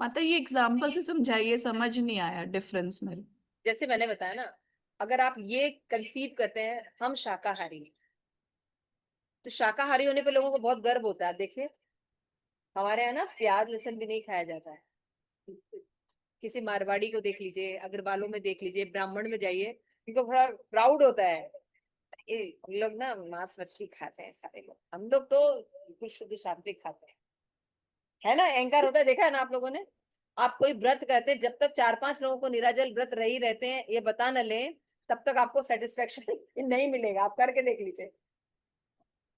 Speaker 4: माता ये एग्जांपल से समझाइए, समझ नहीं आया डिफरेंस मेरे।
Speaker 1: जैसे मैंने बताया ना, अगर आप ये कंसीव करते हैं हम शाकाहारी, तो शाकाहारी होने पे लोगों को बहुत गर्व होता है। आप देखिए हमारे यहाँ ना प्याज लहसुन भी नहीं खाया जाता है। किसी मारवाड़ी को देख लीजिए, अग्रवालों में देख लीजिए, ब्राह्मण में जाइए, उनको बड़ा प्राउड होता है, ये लोग ना मांस मछली खाते हैं सारे लोग, हम लोग तो बिल्कुल शुद्ध सात्विक खाते हैं, है ना। अहंकार होता है, देखा है ना आप लोगों ने। आप कोई व्रत करते हैं, जब तक 4-5 लोगों को निराजल व्रत रही रहते हैं ये बता न लें, तब तक आपको सेटिस्फेक्शन नहीं मिलेगा। आप करके देख लीजिए,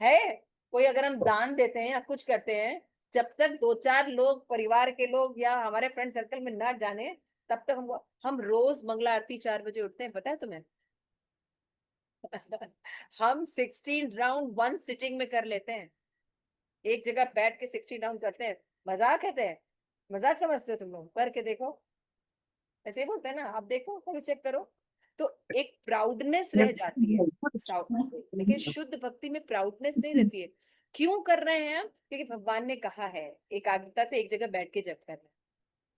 Speaker 1: है कोई, अगर हम दान देते हैं या कुछ करते हैं, जब तक 2-4 लोग, परिवार के लोग या हमारे फ्रेंड सर्कल में ना जाने, तब तक हम रोज मंगला आरती 4 बजे उठते हैं, पता है तुम्हें? हम 16 राउंड 1 सिटिंग में कर लेते हैं, एक जगह बैठ के 16 राउंड करते हैं। मजाक कहते हैं, मजाक समझते हो तुम लोग? करके देखो, ऐसे ही बोलते हैं ना, आप देखो, कभी चेक करो, तो एक प्राउडनेस रह जाती है। लेकिन शुद्ध भक्ति में प्राउडनेस नहीं रहती है। क्यों कर रहे हैं हम? क्योंकि भगवान ने कहा है एकाग्रता से एक जगह बैठ के जप करना।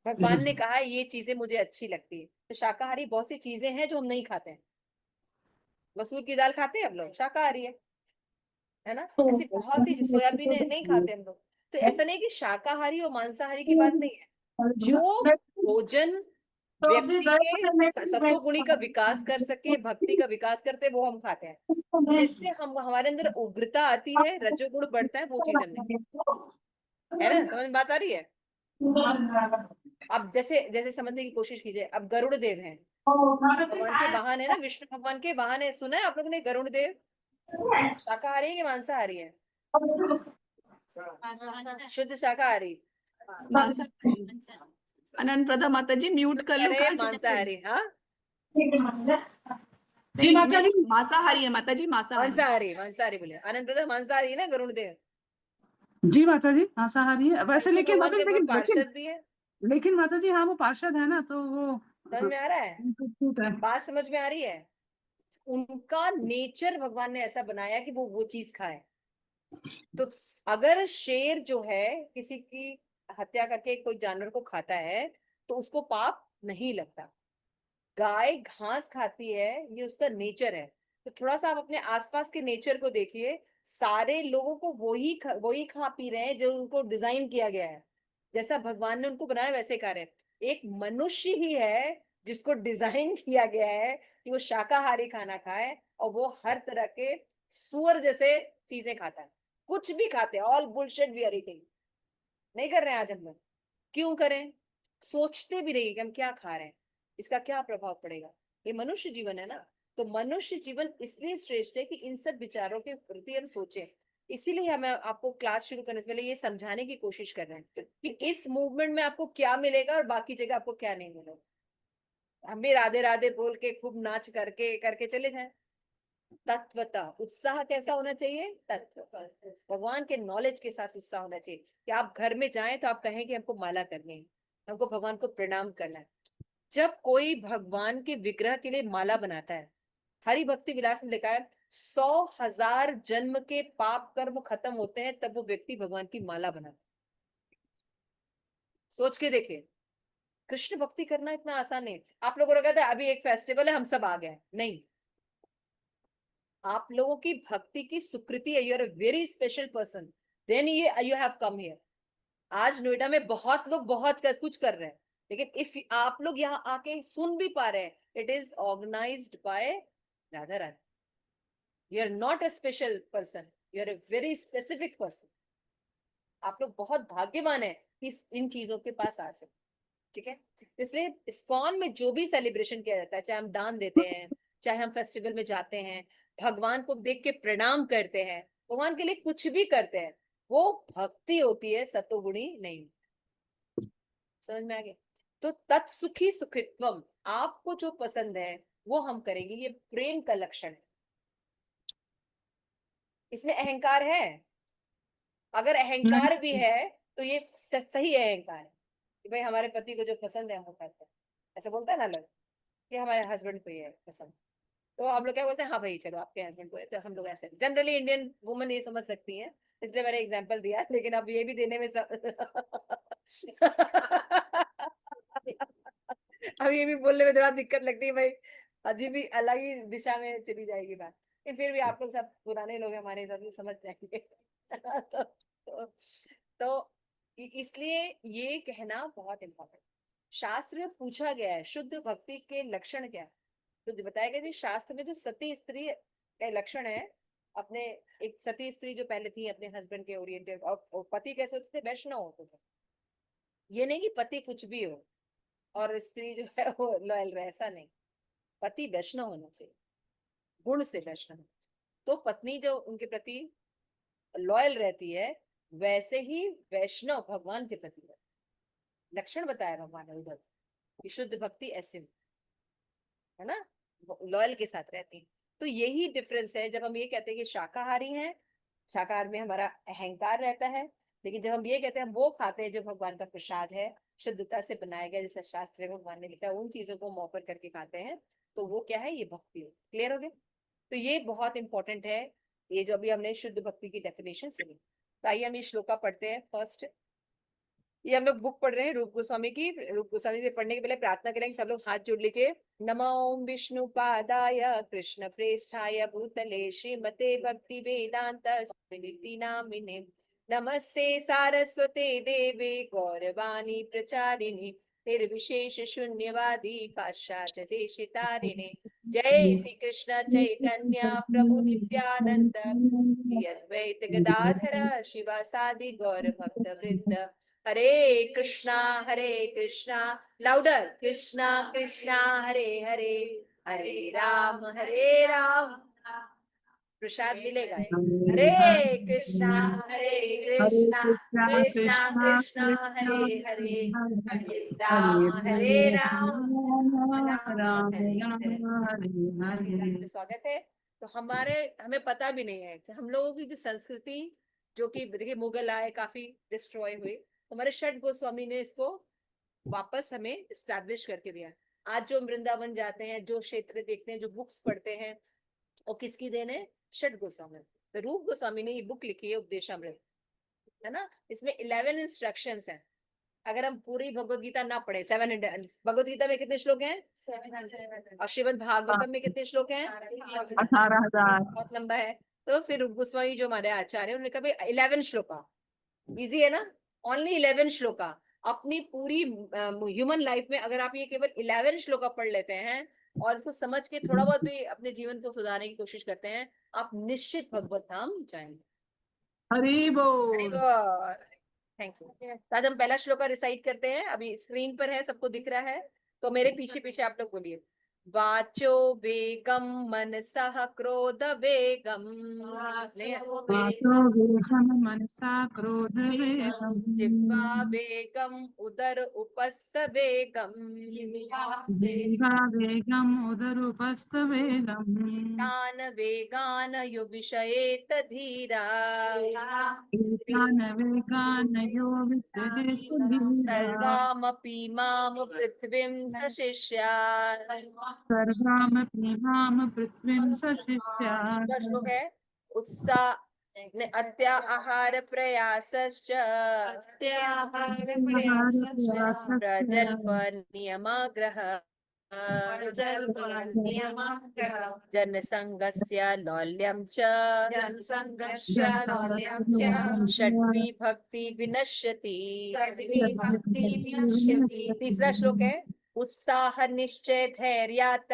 Speaker 1: भगवान ने कहा ये चीजें मुझे अच्छी लगती है, तो शाकाहारी बहुत सी चीजें हैं जो हम नहीं खाते हैं। मसूर की दाल खाते हैं हम लोग, शाकाहारी है ना। ऐसी बहुत सी सोयाबीन है, नहीं खाते हम लोग। तो ऐसा नहीं कि शाकाहारी और मांसाहारी की बात नहीं है। जो भोजन व्यक्ति के सत्व गुणी का विकास कर सके, भक्ति का विकास करते, वो हम खाते हैं। जिससे हम हमारे अंदर उग्रता आती है, रजोगुण बढ़ता है, वो चीज हम नहीं, है ना। समझ में बात आ रही है। अब जैसे जैसे समझने की कोशिश कीजिए, अब गरुड़ देव हैं, भगवान के वाहन है ना, विष्णु भगवान के वाहन है। सुना है आप लोगों ने गरुड़ देव? शाकाहारी है कि मांसाहारी है? शुद्ध शाकाहारी।
Speaker 4: मांसाहारी। अनंत प्रदा माता जी म्यूट कर लो,
Speaker 1: अरे
Speaker 4: कहाँ चले गए?
Speaker 1: मांसाहारी, हाँ
Speaker 5: जी
Speaker 4: नहीं,
Speaker 5: माता जी।
Speaker 4: मांसाहारी है माता जी, मांसाहारी।
Speaker 1: मांसाहारी, मांसाहारी बोले। आनंद प्रदा मांसाहारी है ना गरुड़ देव।
Speaker 5: जी माता जी मांसाहारी है वैसे,
Speaker 1: विष्णु
Speaker 5: लेकिन
Speaker 1: भगवान
Speaker 5: माता
Speaker 1: के
Speaker 5: जी, लेकिन लेकिन
Speaker 1: पार्षद भी है।
Speaker 5: लेकिन माता जी, हाँ वो पार्षद है ना, तो वो
Speaker 1: समझ में आ रहा है?
Speaker 5: छूट है।
Speaker 1: बात समझ में आ रही है? उनका नेचर भगवान ने ऐसा बनाया कि वो चीज खाए। तो अगर शेर जो है किसी की हत्या करके कोई जानवर को खाता है, तो उसको पाप नहीं लगता। गाय घास खाती है, ये उसका नेचर है। तो थोड़ा सा आप अपने आसपास के नेचर को देखिए। सारे लोगों को वही खा पी रहे हैं जो उनको डिजाइन किया गया है। जैसा भगवान ने उनको बनाया वैसे खा रहे हैं। एक मनुष्य ही है जिसको डिजाइन किया गया है कि वो शाकाहारी खाना खाए, और वो हर तरह के सुअर जैसे चीजें खाता है। कुछ भी खाते हैं, all bullshit we are eating. नहीं कर रहे हैं आज हम लोग। क्यों करें? सोचते भी नहीं कि हम क्या खा रहे हैं, इसका क्या प्रभाव पड़ेगा। ये मनुष्य जीवन है ना। तो मनुष्य जीवन इसलिए श्रेष्ठ है कि इन सब विचारों के प्रति हम सोचें। इसीलिए हमें आपको क्लास शुरू करने से पहले ये समझाने की कोशिश कर रहे हैं कि इस मूवमेंट में आपको क्या मिलेगा और बाकी जगह आपको क्या नहीं मिलेगा। हम भी राधे राधे बोल के खूब नाच करके करके चले जाएं। तत्वता उत्साह कैसा होना चाहिए? तत्व भगवान के नॉलेज के साथ उत्साह होना चाहिए कि आप घर में जाएं तो आप कहें कि हमको माला करनी है, हमको भगवान को प्रणाम करना है। जब कोई भगवान के विग्रह के लिए माला बनाता है, हरि भक्ति विलास में लिखा है 100,000 जन्म के पाप कर्म खत्म होते हैं तब वो व्यक्ति भगवान की माला बनाता है। सोच के देखिए, कृष्ण भक्ति करना इतना आसान नहीं। आप लोगों को कहते हैं अभी एक फेस्टिवल है हम सब आ गए, नहीं। आप लोगों की भक्ति की सुकृति है, you are a very special person, then you have come here. आज नोएडा में बहुत लोग बहुत कुछ कर रहे हैं, लेकिन इफ आप लोग यहाँ आके सुन भी पा रहे हैं, it is organized by Radha Rani. You are not a special person, you are a very specific person. आप लोग बहुत भाग्यवान है कि इन चीजों के पास आ जाए। ठीक है। इसलिए इस्कॉन में जो भी सेलिब्रेशन किया जाता है, चाहे हम दान देते हैं, चाहे हम फेस्टिवल में जाते हैं, भगवान को देख के प्रणाम करते हैं, भगवान के लिए कुछ भी करते हैं, वो भक्ति होती है, सतोगुणी नहीं। समझ में आ गया? तो तत्सुखी सुखित्वम, आपको जो पसंद है वो हम करेंगे, ये प्रेम का लक्षण है। इसमें अहंकार है? अगर अहंकार भी है तो ये सही अहंकार है कि भाई हमारे पति को जो पसंद है हम वो करते हैं। ऐसा बोलता है ना लोग कि हमारे हस्बैंड को ये पसंद, तो हम लोग क्या बोलते हैं, हाँ भाई चलो आपके हस्बैंड को है। तो हम लोग ऐसे जनरली इंडियन वुमन ये समझ सकती हैं, इसलिए मैंने एग्जांपल दिया। लेकिन अब ये भी देने में अब ये भी बोलने में थोड़ा दिक्कत लगती है भाई, अजीब ही अलग ही दिशा में चली जाएगी बात। लेकिन फिर भी आप लोग सब पुराने लोग हैं, हमारे हिसाब से समझ जाएंगे। तो इसलिए ये कहना बहुत इम्पोर्टेंट। शास्त्र में पूछा गया है शुद्ध भक्ति के लक्षण क्या है, तो बताया गया कि शास्त्र में जो सती स्त्री का लक्षण है, अपने एक सती स्त्री जो पहले थी अपने हस्बैंड के ओरिएंटेड, और पति कैसे होते थे? वैष्णव होते थे। ये नहीं कि पति कुछ भी हो और स्त्री जो है वो लॉयल रहे, ऐसा नहीं। पति वैष्णव होना चाहिए, गुण से वैष्णव होना चाहिए। तो पत्नी जो उनके प्रति लॉयल रहती है, वैसे ही वैष्णव भगवान के प्रति है। लक्षण बताया भगवान ने उधर कि शुद्ध भक्ति ऐसे है ना, लॉयल के साथ रहती है। तो यही डिफरेंस है जब हम ये कहते हैं कि शाकाहारी हैं, शाकाहार में हमारा अहंकार रहता है। लेकिन जब हम ये कहते हैं हम वो खाते हैं जो भगवान का प्रसाद है, शुद्धता से बनाया गया, जैसे शास्त्र में भगवान ने लिखा है, उन चीजों को हम ऑफर करके खाते हैं, तो वो क्या है? ये भक्ति है। क्लियर हो गया? तो ये बहुत इंपॉर्टेंट है, ये जो अभी हमने शुद्ध भक्ति की डेफिनेशन सुनी। तो आइए हम ये श्लोका पढ़ते हैं। फर्स्ट ये हम लोग बुक पढ़ रहे हैं रूप गोस्वामी की। रूप गोस्वामी से पढ़ने के पहले प्रार्थना करेंगे, सब लोग हाथ जोड़ लीजिए। नमो विष्णु पादाय कृष्ण प्रेष्ठाय भूतले श्रीमते भक्ति वेदांत स्वामिनिति नामिने नमस्ते सारस्वते देवे गौरवाणी प्रचारिणे निर्विशेष शून्यवादी पाश्चात्य देशितारिणे जय श्री कृष्ण चैतन्य प्रभु नित्यानंद श्री अद्वैत गदाधर शिवासादि गौर भक्त वृंद हरे कृष्णा लाउडर कृष्णा कृष्णा हरे हरे हरे राम प्रसाद मिलेगा। हरे कृष्णा कृष्णा कृष्णा कृष्णा हरे हरे हरे राम राम हरे हरे। स्वागत है। तो हमें पता भी नहीं है कि हम लोगों की जो संस्कृति, जो कि देखिए मुगल आए, काफी डिस्ट्रॉय हुई, हमारे षट गोस्वामी ने इसको वापस हमें इस्टेब्लिश करके दिया। आज जो हम वृंदावन जाते हैं, जो क्षेत्र देखते हैं, जो बुक्स पढ़ते हैं, वो किसकी देन है? षट गोस्वामी। तो रूप गोस्वामी ने ये बुक लिखी है उपदेशामृत, है ना। इसमें 11 इंस्ट्रक्शंस हैं। अगर हम पूरी भगवत गीता ना पढ़े, 700 भगवत गीता में कितने श्लोक हैं? 700। और श्रीमद् भागवतम में कितने श्लोक हैं?
Speaker 6: 18,000।
Speaker 1: बहुत लंबा है। तो फिर रूप गोस्वामी जो हमारे आचार्य, उन्होंने कहा 11 श्लोका, इजी है ना, ओनली 11 श्लोका। अपनी पूरी ह्यूमन लाइफ में अगर आप ये केवल 11 श्लोका पढ़ लेते हैं और इसको समझ के थोड़ा बहुत भी अपने जीवन को सुधारने की कोशिश करते हैं, आप निश्चित भगवत धाम जाएंगे।
Speaker 6: हरि बोल।
Speaker 1: Thank you. आज हम पहला श्लोका रिसाइट करते हैं। अभी स्क्रीन पर है, सबको दिख रहा है, तो मेरे पीछे पीछे आप लोग बोलिए। वाचो वेगम मनसः क्रोध वेगम
Speaker 5: मनसा क्रोध वेगम
Speaker 1: जिह्वा वेगम उदर उपस्थ वेगम
Speaker 5: जिह्वा वेगम उदर उपस्थ वेगम
Speaker 1: तान वेगान यो विषयेत धीरा
Speaker 5: एतान वेगान यो विचरेत धीरा
Speaker 1: सर्वामपि माम पृथ्वीं सशिष्यात्।
Speaker 5: सर्वामपि माम पृथ्वीं सशिष्यात्।
Speaker 1: क्या श्लोक है? उत्साह अत्याहार प्रयासश्च प्रजल्प नियमाग्रह जनसंगस्य लौल्यं च षट्वी भक्ति विनश्यति। तीसरा श्लोक है उत्साह निश्चय धैर्यात्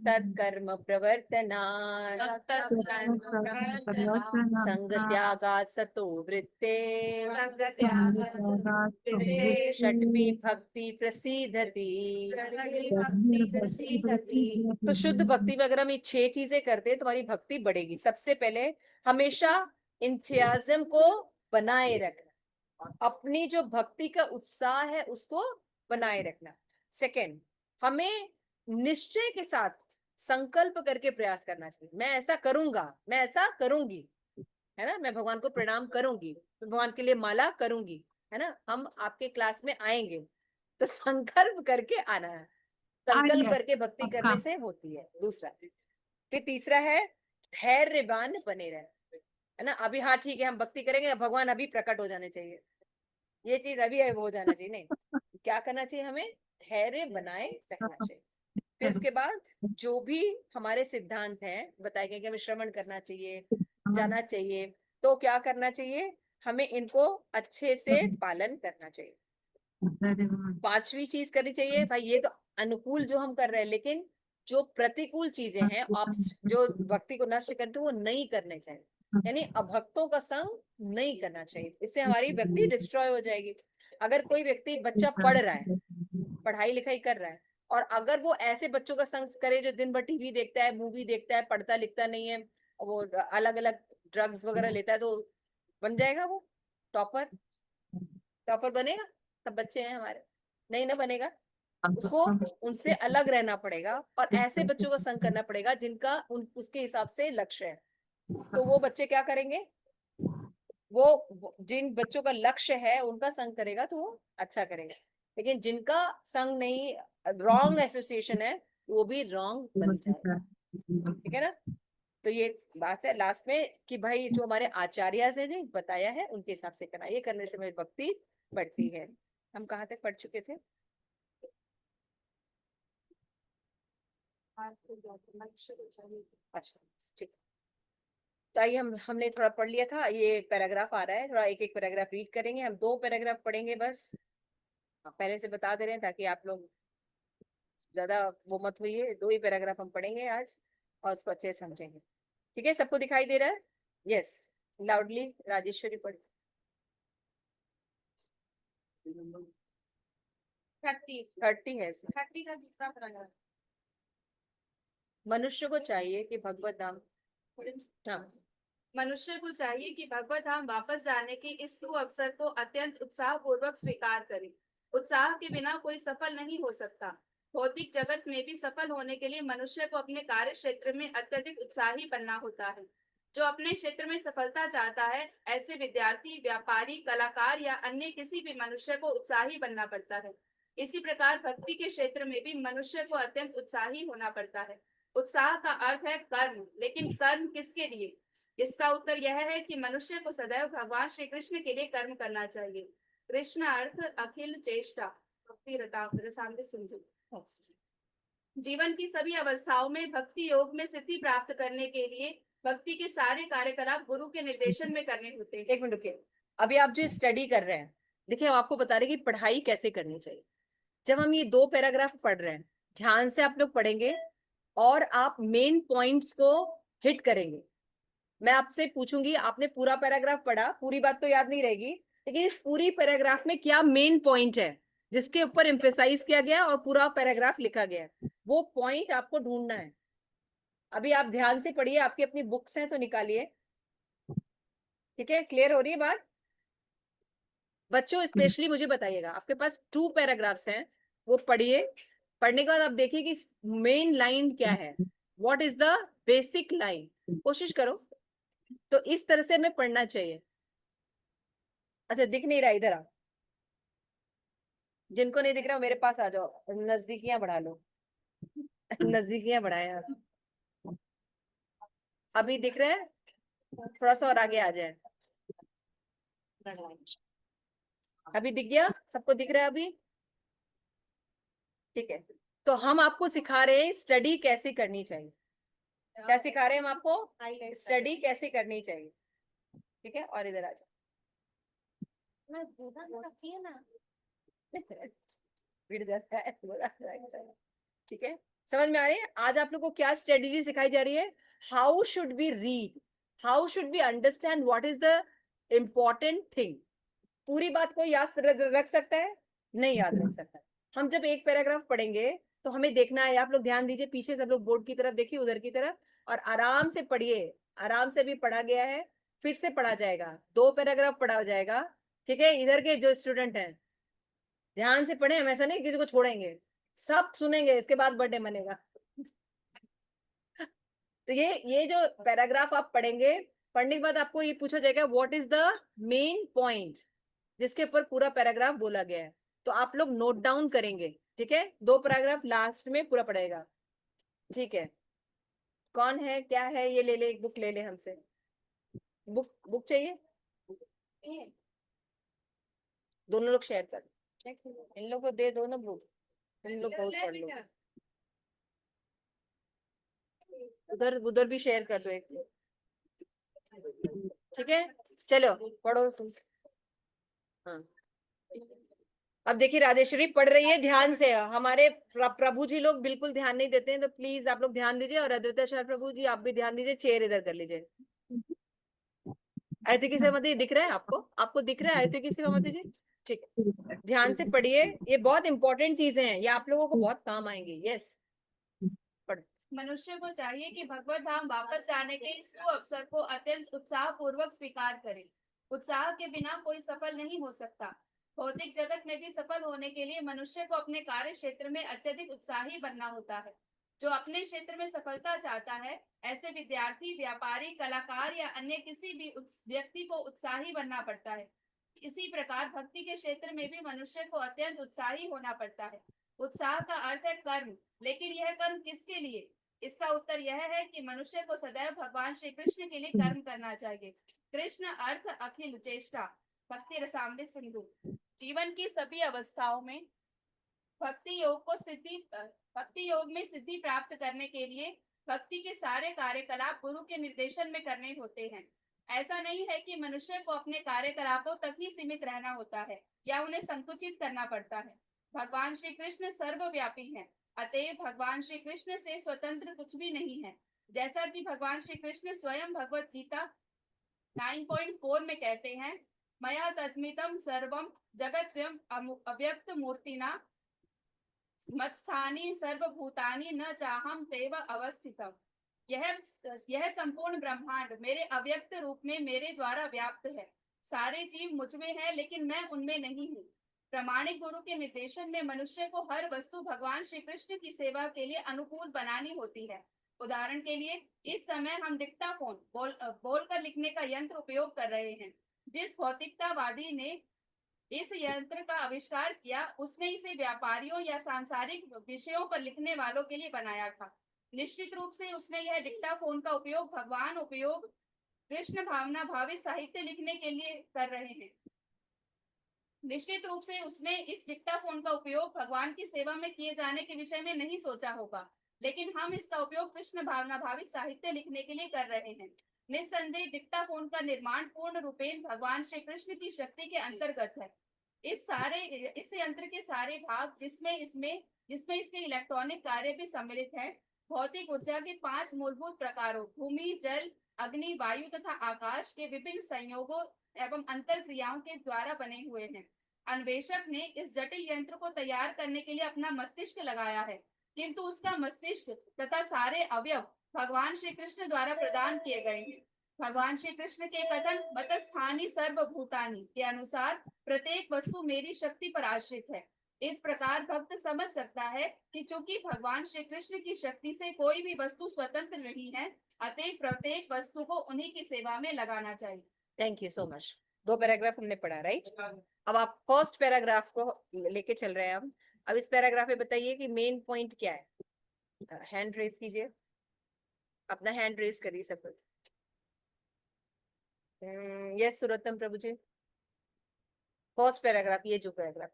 Speaker 1: तत् कर्म प्रवर्तनात् संग त्यागात् सतो वृत्ते षट्वी भक्ति प्रसीदति। तो शुद्ध भक्ति में अगर हम ये 6 चीजें करते हैं, तुम्हारी भक्ति बढ़ेगी। सबसे पहले हमेशा इंथियाज्म को बनाए रखना, अपनी जो भक्ति का उत्साह है उसको बनाए रखना। सेकंड, हमें निश्चय के साथ संकल्प करके प्रयास करना चाहिए। मैं ऐसा करूंगा, मैं ऐसा करूंगी, है ना। मैं भगवान को प्रणाम करूंगी, मैं भगवान के लिए माला करूंगी, है ना। हम आपके क्लास में आएंगे तो संकल्प करके आना है। संकल्प करके भक्ति करने से होती है। दूसरा, फिर तीसरा है धैर्यवान बने रहे, है ना। अभी हाँ ठीक है, हम भक्ति करेंगे, भगवान अभी प्रकट हो जाने चाहिए, ये चीज अभी हो जाना चाहिए, नहीं। क्या करना चाहिए? हमें धैर्य बनाए रखना चाहिए। फिर उसके बाद जो भी हमारे सिद्धांत हैं बताए गए कि हमें श्रवण करना चाहिए, जाना चाहिए, तो क्या करना चाहिए? हमें इनको अच्छे से पालन करना चाहिए। 5वीं चीज करनी चाहिए, भाई ये तो अनुकूल जो हम कर रहे हैं, लेकिन जो प्रतिकूल चीजें हैं, आप जो भक्ति को नष्ट करते हैं, वो नहीं करने चाहिए। यानी अभक्तों का संग नहीं करना चाहिए, इससे हमारी भक्ति डिस्ट्रॉय हो जाएगी। अगर कोई व्यक्ति, बच्चा पढ़ रहा है, पढ़ाई लिखाई कर रहा है, और अगर वो ऐसे बच्चों का संग करे जो दिन भर टीवी देखता है, मूवी देखता है, पढ़ता लिखता नहीं है, वो अलग अलग ड्रग्स वगैरह लेता है, तो बन जाएगा वो टॉपर? टॉपर बनेगा? सब बच्चे हैं हमारे, नहीं ना बनेगा। उसको उनसे अलग रहना पड़ेगा और ऐसे बच्चों का संग करना पड़ेगा जिनका उसके हिसाब से लक्ष्य है। तो वो बच्चे क्या करेंगे? वो जिन बच्चों का लक्ष्य है उनका संग करेगा तो वो अच्छा करेगा। लेकिन जिनका संग नहीं, रॉन्ग एसोसिएशन है, वो भी रॉन्ग बन जाएगा। ठीक है ना। तो ये बात है लास्ट में कि भाई जो हमारे आचार्य ने बताया है उनके हिसाब से करना, ये करने से मेरी भक्ति बढ़ती है। हम कहाँ तक पढ़ चुके थे? अच्छा, ठीक। तो आइए हमने थोड़ा पढ़ लिया था, ये पैराग्राफ आ रहा है, थोड़ा एक एक पैराग्राफ रीड करेंगे। हम 2 पैराग्राफ पढ़ेंगे बस, पहले से बता दे रहे हैं ताकि आप लोग ज्यादा वो मत हुई। 2 ही पैराग्राफ हम पढ़ेंगे आज और उसको अच्छे से समझेंगे। ठीक है, सबको दिखाई दे रहा है? यस, लाउडली राजेश्वरी पढ़। 30 है इसमें।
Speaker 2: 30 का दूसरा पैराग्राफ।
Speaker 1: मनुष्य को चाहिए कि भगवत धाम, हाँ,
Speaker 2: मनुष्य को चाहिए कि भगवत धाम वापस जाने की इस सुअवसर को अत्यंत उत्साह पूर्वक स्वीकार करे। उत्साह के बिना कोई सफल नहीं हो सकता। भौतिक जगत में भी सफल होने के लिए मनुष्य को अपने कार्य क्षेत्र में अत्यधिक उत्साही बनना होता है। जो अपने क्षेत्र में सफलता चाहता है, ऐसे विद्यार्थी, व्यापारी, कलाकार या अन्य किसी भी मनुष्य को उत्साही बनना पड़ता है। इसी प्रकार भक्ति के क्षेत्र में भी मनुष्य को अत्यंत उत्साही होना पड़ता है। उत्साह का अर्थ है कर्म, लेकिन कर्म किसके लिए? इसका उत्तर यह है कि मनुष्य को सदैव भगवान श्री कृष्ण के लिए कर्म करना चाहिए। कृष्ण अर्थ अखिल चेष्टा, भक्ति रसामृत सिंधु। जीवन की सभी अवस्थाओं में भक्ति योग में सिद्धि प्राप्त करने के लिए भक्ति के सारे कार्यकलाप गुरु के निर्देशन में करने होते हैं।
Speaker 1: एक मिनट रुकिए। अभी आप जो स्टडी कर रहे हैं, देखिए हम आपको बता रहे हैं कि पढ़ाई कैसे करनी चाहिए। जब हम ये 2 पैराग्राफ पढ़ रहे हैं, ध्यान से आप लोग पढ़ेंगे और आप मेन पॉइंट्स को हिट करेंगे। मैं आपसे पूछूंगी, आपने पूरा पैराग्राफ पढ़ा, पूरी बात तो याद नहीं रहेगी, लेकिन इस पूरी पैराग्राफ में क्या मेन पॉइंट है जिसके ऊपर एम्फेसाइज किया गया और पूरा पैराग्राफ लिखा गया है, वो पॉइंट आपको ढूंढना है। अभी आप ध्यान से पढ़िए, आपकी अपनी बुक्स हैं तो निकालिए। ठीक है, क्लियर हो रही है बात? बच्चों स्पेशली मुझे बताइएगा, आपके पास 2 पैराग्राफ्स हैं, वो पढ़िए। पढ़ने के बाद आप देखिए कि मेन लाइन क्या है, what is the basic line. कोशिश करो तो इस तरह से हमें पढ़ना चाहिए। अच्छा, दिख नहीं रहा, इधर आओ। जिनको नहीं दिख रहा मेरे पास आ जाओ, नजदीकियां बढ़ा लो। नजदीकियां बढ़ाए आप। अभी दिख रहा है? थोड़ा सा और आगे आ जाए। अभी दिख गया? सबको दिख रहा है अभी? ठीक है, तो हम आपको सिखा रहे हैं स्टडी कैसे करनी चाहिए। क्या सिखा रहे हैं हम आपको? स्टडी कैसे करनी चाहिए। ठीक है, और इधर आ जाओ। भिड़ जाता है। ठीक है, समझ में आ रही है? आज आप लोग को क्या स्ट्रेटेजी सिखाई जा रही है? How should be read, how should be understand what is the important thing. पूरी बात को याद रख सकता है? नहीं याद रख सकता। हम जब एक पैराग्राफ पढ़ेंगे तो हमें देखना है, आप लोग ध्यान दीजिए, पीछे सब लोग बोर्ड की तरफ देखिए, उधर की तरफ, और आराम से पढ़िए। आराम से भी पढ़ा गया है, फिर से पढ़ा जाएगा, 2 पैराग्राफ पढ़ा जाएगा। ठीक है, इधर के जो स्टूडेंट हैं ध्यान से पढ़े, हम ऐसा नहीं किसी को छोड़ेंगे, सब सुनेंगे, इसके बाद बर्थडे मनेगा। तो ये जो पैराग्राफ आप पढ़ेंगे, पढ़ने के बाद आपको ये पूछा जाएगा what is the main point जिसके ऊपर पूरा पैराग्राफ बोला गया है, तो आप लोग नोट डाउन करेंगे। ठीक है, 2 पैराग्राफ लास्ट में पूरा पढ़ेगा। ठीक है, कौन है, क्या है, ये ले ले, एक बुक ले ले हमसे। बुक चाहिए? दोनों लोग शेयर कर, इन लोग को दे दो ना बुक, इन लोग बहुत पढ़ लो। उधर उधर भी शेयर कर दो एक। ठीक है, चलो पढ़ो तुम। हाँ, अब देखिए राजेश्वरी पढ़ रही है ध्यान से। हमारे प्रभु जी लोग बिल्कुल ध्यान नहीं देते हैं, तो प्लीज आप लोग ध्यान दीजिए, और अद्वैत शर प्रभु जी आप भी ध्यान दीजिए। चेयर इधर कर लीजिए। आयतु की सहमति दिख रहा है आपको? आपको दिख रहा है आयतु की सहमति जी? ठीक है, ध्यान से पढ़िए, ये बहुत इंपॉर्टेंट चीजें हैं, ये आप लोगों को बहुत काम आएंगी। यस, पढ़।
Speaker 2: मनुष्य को चाहिए कि भगवत धाम वापस जाने के इस अवसर को अत्यंत उत्साह पूर्वक स्वीकार करे। उत्साह के बिना कोई सफल नहीं हो सकता। भौतिक जगत में भी सफल होने के लिए मनुष्य को अपने कार्य क्षेत्र में अत्यधिक उत्साही बनना होता है। जो अपने क्षेत्र में सफलता चाहता है, ऐसे विद्यार्थी, व्यापारी, कलाकार या अन्य किसी भी व्यक्ति को उत्साही बनना पड़ता है। इसी प्रकार भक्ति के क्षेत्र में भी मनुष्य को अत्यंत उत्साही होना पड़ता है। उत्साह का अर्थ है कर्म, लेकिन यह कर्म किसके लिए? इसका उत्तर यह है कि मनुष्य को सदैव भगवान श्री कृष्ण के लिए कर्म करना चाहिए। कृष्ण अर्थ अखिल चेष्टा, भक्ति रसामृत सिंधु। जीवन की सभी अवस्थाओं में भक्ति योग में सिद्धि प्राप्त करने के लिए भक्ति के सारे कार्यकलाप गुरु के निर्देशन में करने होते हैं। ऐसा नहीं है कि मनुष्य को अपने कार्यकलापों तक ही सीमित रहना होता है या उन्हें संकुचित करना पड़ता है। भगवान श्री कृष्ण सर्वव्यापी हैं, अतएव भगवान श्री कृष्ण से स्वतंत्र कुछ भी नहीं है। जैसा कि भगवान श्री कृष्ण स्वयं भगवत गीता 9.4 में कहते हैं, मया तद्मितम सर्वम जगद्व्यम अव्यक्त मूर्तिना मत्स्थानी सर्वभूतानि न चाहम तेव अवस्थितम। यह संपूर्ण ब्रह्मांड मेरे अव्यक्त रूप में मेरे द्वारा व्याप्त है। सारे जीव मुझ में है लेकिन मैं उनमें नहीं हूँ। प्रामाणिक गुरु के निर्देशन में मनुष्य को हर वस्तु भगवान श्री कृष्ण की सेवा के लिए अनुकूल बनानी होती है। उदाहरण के लिए इस समय हम डिक्टाफोन बोलकर लिखने का यंत्र उपयोग कर रहे हैं। जिस भौतिकतावादी ने इस यंत्र का आविष्कार किया, उसने इसे व्यापारियों या सांसारिक विषयों पर लिखने वालों के लिए बनाया था। निश्चित रूप से उसने यह डिक्टाफोन का उपयोग कृष्ण भावना भावित साहित्य लिखने के लिए कर रहे हैं। निश्चित रूप से उसने इस डिक्टाफोन का उपयोग भगवान की सेवा में किए जाने के विषय में नहीं सोचा होगा, लेकिन हम इसका उपयोग कृष्ण भावना भावित साहित्य लिखने के लिए कर रहे हैं। निस्संदेह डिक्टाफोन का निर्माण पूर्ण रूपेण भगवान श्री कृष्ण की शक्ति के अंतर्गत है। इस यंत्र के सारे भाग जिसमें इसके इलेक्ट्रॉनिक कार्य भी सम्मिलित है, भौतिक ऊर्जा के 5 मूलभूत प्रकारों भूमि, जल, अग्नि, वायु तथा आकाश के विभिन्न संयोगों एवं अंतर क्रियाओं के द्वारा बने हुए हैं। अन्वेषक ने इस जटिल यंत्र को तैयार करने के लिए अपना मस्तिष्क लगाया है, किंतु उसका मस्तिष्क तथा सारे अवयव भगवान श्री कृष्ण द्वारा प्रदान किए गए हैं। भगवान श्री कृष्ण के कथन मतस्थानी सर्वभूतानि के अनुसार प्रत्येक वस्तु मेरी शक्ति पर आश्रित है। इस प्रकार भक्त समझ सकता है कि चूंकि भगवान श्री कृष्ण की शक्ति से कोई भी वस्तु स्वतंत्र नहीं है, अतः प्रत्येक वस्तु को उन्हीं की सेवा में लगाना चाहिए।
Speaker 1: Thank you so much. 2 paragraph हमने पढ़ा, राइट? अब आप फर्स्ट पैराग्राफ को लेके चल रहे हैं हम। अब इस पैराग्राफ में बताइए कि मेन पॉइंट क्या है। हैंड रेज कीजिए, अपना हैंड रेज करिए सब कुछ। यस सुरतम प्रभु जी, फर्स्ट पैराग्राफ, ये जो पैराग्राफ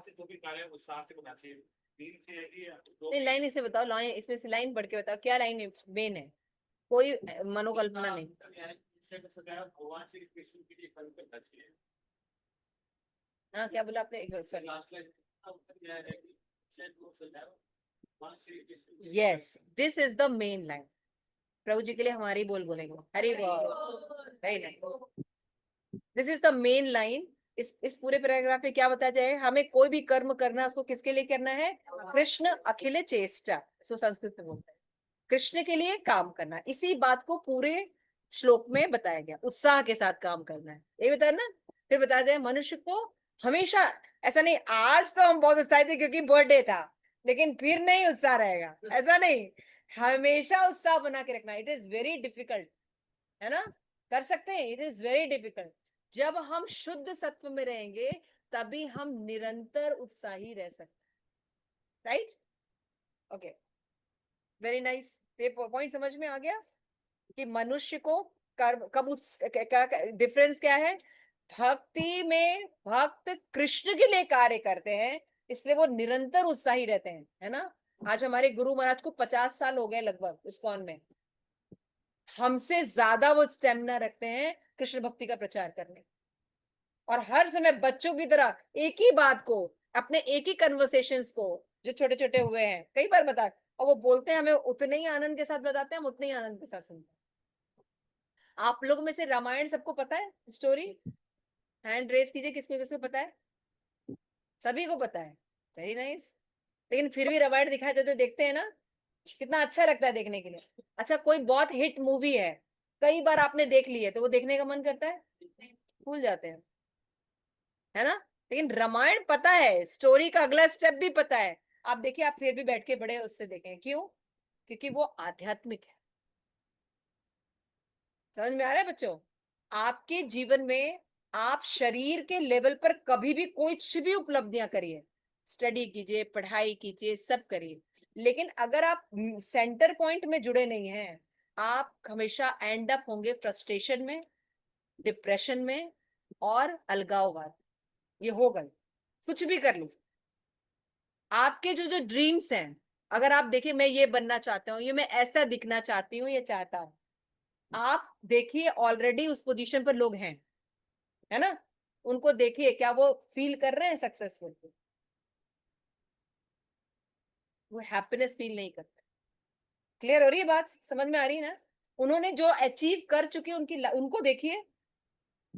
Speaker 3: से जो भी कार्य उत्साह से करना चाहिए। नींद से है कि
Speaker 1: नहीं, लाइन इसे बताओ, लाइन इसमें से लाइन पढ़ के बताओ क्या लाइन मेन है। कोई मनोकल्पना नहीं।
Speaker 3: भगवान श्री कृष्ण के लिए कर्म करना चाहिए।
Speaker 1: हाँ, क्या बोला आपने? एक बार सॉरी।
Speaker 3: लास्ट लाइन यह है कि भगवान Shri Krishna.
Speaker 1: Yes, this is the main line. प्रभु जी के लिए हमारी बोल बोलेंगे, हरि बोल। Very nice, this is the main line. इस पूरे पैराग्राफ में क्या बताया जाए, हमें कोई भी कर्म करना उसको किसके लिए करना है? कृष्ण अखिल चेष्टा, इसको संस्कृत में बोलते हैं, कृष्ण के लिए काम करना। इसी बात को पूरे श्लोक में बताया गया, उत्साह के साथ काम करना है, ये बताया ना। फिर बताया जाए मनुष्य को हमेशा, ऐसा नहीं आज तो हम बहुत उत्साहित थे क्योंकि बर्थडे था, लेकिन फिर नहीं उत्साह रहेगा, ऐसा नहीं, हमेशा उत्साह बना के रखना। इट इज वेरी डिफिकल्ट, है ना? कर सकते हैं, इट इज वेरी डिफिकल्ट। जब हम शुद्ध सत्व में रहेंगे तभी हम निरंतर उत्साही रह सकते हैं, राइट? Okay, very nice. ये पॉइंट समझ में आ गया कि मनुष्य को कब डिफरेंस क्या है। भक्ति में भक्त कृष्ण के लिए कार्य करते हैं, इसलिए वो निरंतर उत्साही रहते हैं, है ना? आज हमारे गुरु महाराज को 50 साल हो गए लगभग इस्कॉन में। हमसे ज्यादा वो स्टेमिना रखते हैं कृष्ण भक्ति का प्रचार करने, और हर समय बच्चों की तरह एक ही बात को, अपने एक ही कन्वर्सेशंस को जो छोटे छोटे हुए हैं कई बार बता, और वो बोलते हैं, हमें उतने ही आनंद के साथ बताते हैं, हम उतने ही आनंद के साथ सुनते हैं। आप लोग में से रामायण सबको पता है स्टोरी? हैंड रेस कीजिए, किसको किसको पता है? सभी को पता है, वेरी नाइस। लेकिन फिर भी रामायण दिखाई देते तो देखते हैं ना, कितना अच्छा लगता है देखने के लिए। अच्छा, कोई बहुत हिट मूवी है, कई बार आपने देख ली है, तो वो देखने का मन करता है? भूल जाते हैं, है ना? लेकिन रामायण पता है, स्टोरी का अगला स्टेप भी पता है, आप देखिए, आप फिर भी बैठ के बड़े उससे देखें। क्यों? क्योंकि वो आध्यात्मिक है। समझ में आ रहा है बच्चों? आपके जीवन में आप शरीर के लेवल पर कभी भी कुछ भी उपलब्धियां करिए, स्टडी कीजिए, पढ़ाई कीजिए, सब करिए, लेकिन अगर आप सेंटर पॉइंट में जुड़े नहीं हैं, आप हमेशा एंड अप होंगे फ्रस्ट्रेशन में, डिप्रेशन में और अलगाववाद। ये होगा ही। कुछ भी कर लीजिए, आपके जो जो ड्रीम्स हैं, अगर आप देखिए मैं ये बनना चाहता हूँ, ये मैं ऐसा दिखना चाहती हूँ, ये चाहता हूँ, आप देखिए ऑलरेडी उस पोजीशन पर लोग हैं, है ना, उनको देखिए क्या वो फील कर रहे हैं सक्सेसफुल, वो हैप्पीनेस फील नहीं करते। क्लियर हो रही है बात, समझ में आ रही है ना? उन्होंने जो अचीव कर चुके उनको देखिए,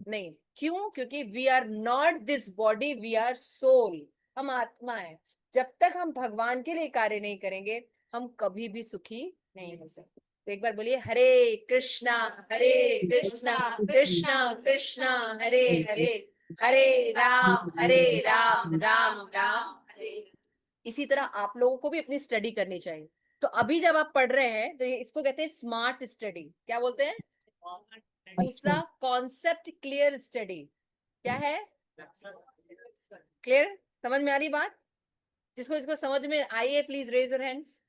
Speaker 1: नहीं, क्यों? क्योंकि we are not this body, we are soul, हम आत्मा है। जब तक हम भगवान के लिए कार्य नहीं करेंगे, हम कभी भी सुखी नहीं हो सकते। तो एक बार बोलिए, हरे कृष्णा कृष्णा कृष्णा हरे हरे, हरे राम राम राम हरे। इसी तरह आप लोगों को भी अपनी स्टडी करनी चाहिए। तो अभी जब आप पढ़ रहे हैं तो ये इसको कहते हैं स्मार्ट स्टडी। क्या बोलते हैं? दूसरा कॉन्सेप्ट क्लियर स्टडी। क्या है? क्लियर? समझ में आ रही बात? जिसको इसको समझ में आई है please raise your hands.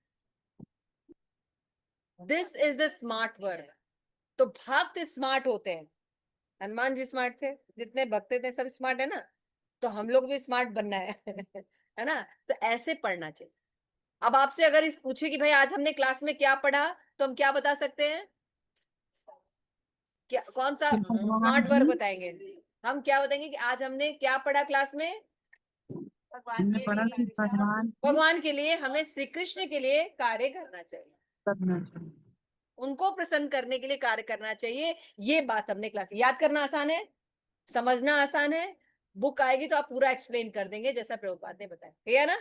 Speaker 1: This is the smart work. तो भक्त स्मार्ट होते हैं, हनुमान जी स्मार्ट थे, जितने भक्त थे सब स्मार्ट है ना, तो हम लोग भी स्मार्ट बनना है है ना? तो ऐसे पढ़ना चाहिए। अब आपसे अगर इस पूछे कि भाई आज हमने क्लास में क्या पढ़ा, तो हम क्या बता सकते हैं? क्या, कौन सा
Speaker 6: भगवान
Speaker 1: स्मार्ट वर्क
Speaker 6: जी
Speaker 1: बताएंगे? हम क्या बताएंगे कि आज हमने क्या पढ़ा क्लास में?
Speaker 2: भगवान
Speaker 6: हमने
Speaker 2: के
Speaker 6: पढ़ा
Speaker 2: लिए
Speaker 6: कि भगवान की
Speaker 1: भगवान के लिए, हमें श्री कृष्ण के लिए कार्य करना चाहिए,
Speaker 6: करना चाहिए।
Speaker 1: उनको प्रसन्न करने के लिए कार्य करना चाहिए। ये बात हमने क्लास, याद करना आसान है, समझना आसान है, बुक आएगी तो आप पूरा एक्सप्लेन कर देंगे जैसा प्रभुपाद ने बताया, है ना?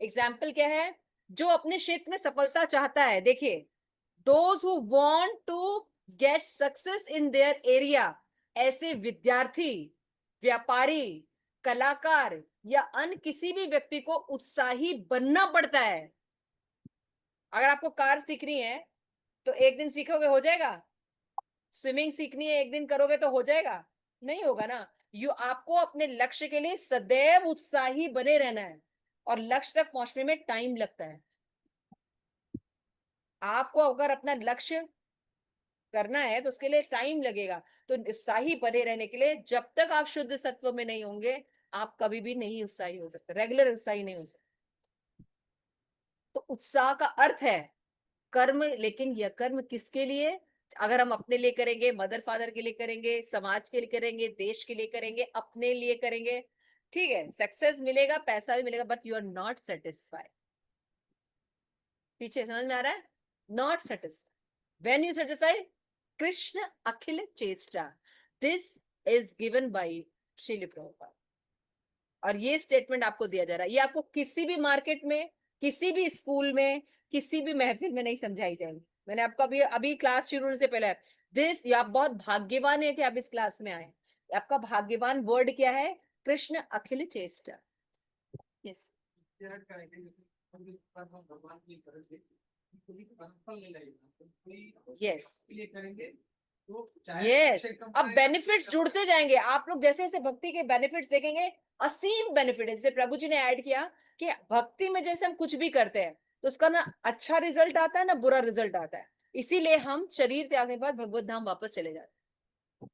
Speaker 1: एग्जाम्पल क्या है? जो अपने क्षेत्र में सफलता चाहता है, देखिए, those who want to get success in their area, ऐसे विद्यार्थी, व्यापारी, कलाकार या अन्य किसी भी व्यक्ति को उत्साही बनना पड़ता है। अगर आपको कार सीखनी है तो एक दिन सीखोगे हो जाएगा? स्विमिंग सीखनी है एक दिन करोगे तो हो जाएगा? नहीं होगा ना। आपको अपने लक्ष्य के लिए सदैव उत्साही बने रहना है, और लक्ष्य तक पहुंचने में टाइम लगता है। आपको अगर अपना लक्ष्य करना है तो उसके लिए टाइम लगेगा। तो उत्साही बने रहने के लिए जब तक आप शुद्ध सत्व में नहीं होंगे, आप कभी भी नहीं उत्साही हो सकते, रेगुलर उत्साही नहीं हो सकते। तो उत्साह का अर्थ है कर्म, लेकिन यह कर्म किसके लिए? अगर हम अपने लिए करेंगे, मदर फादर के लिए करेंगे, समाज के लिए करेंगे, देश के लिए करेंगे, अपने लिए करेंगे, ठीक है, सक्सेस मिलेगा, पैसा भी मिलेगा, but you are not satisfied. पीछे समझ में आ रहा है? Not satisfied. When you satisfied, Krishna अखिल चेष्टा, this is given by Srila Prabhupada. और ये स्टेटमेंट आपको दिया जा रहा है, ये आपको किसी भी मार्केट में, किसी भी स्कूल में, किसी भी महफिल में नहीं समझाई जाएगी। मैंने आपको अभी अभी क्लास शुरू होने से पहले दिस, आप बहुत भाग्यवान है कि आप इस क्लास में आए। आपका भाग्यवान वर्ड क्या है? कृष्ण अखिल चेष्टा। यस,
Speaker 3: भगवान की करेंगे, कोई फल नहीं लगेगा, कोई
Speaker 1: Yes.
Speaker 3: के लिए करेंगे तो चाहे
Speaker 1: यस,
Speaker 3: अच्छे कम
Speaker 1: अब
Speaker 3: करें,
Speaker 1: बेनिफिट्स जुड़ते जाएंगे। आप लोग जैसे जैसे भक्ति के बेनिफिट्स देखेंगे, असीम बेनिफिट है। जैसे प्रभु जी ने ऐड किया कि भक्ति में जैसे हम कुछ भी करते हैं तो उसका ना अच्छा रिजल्ट आता है ना बुरा रिजल्ट आता है। इसीलिए हम शरीर त्यागने के बाद भगवत धाम वापस चले जाते हैं।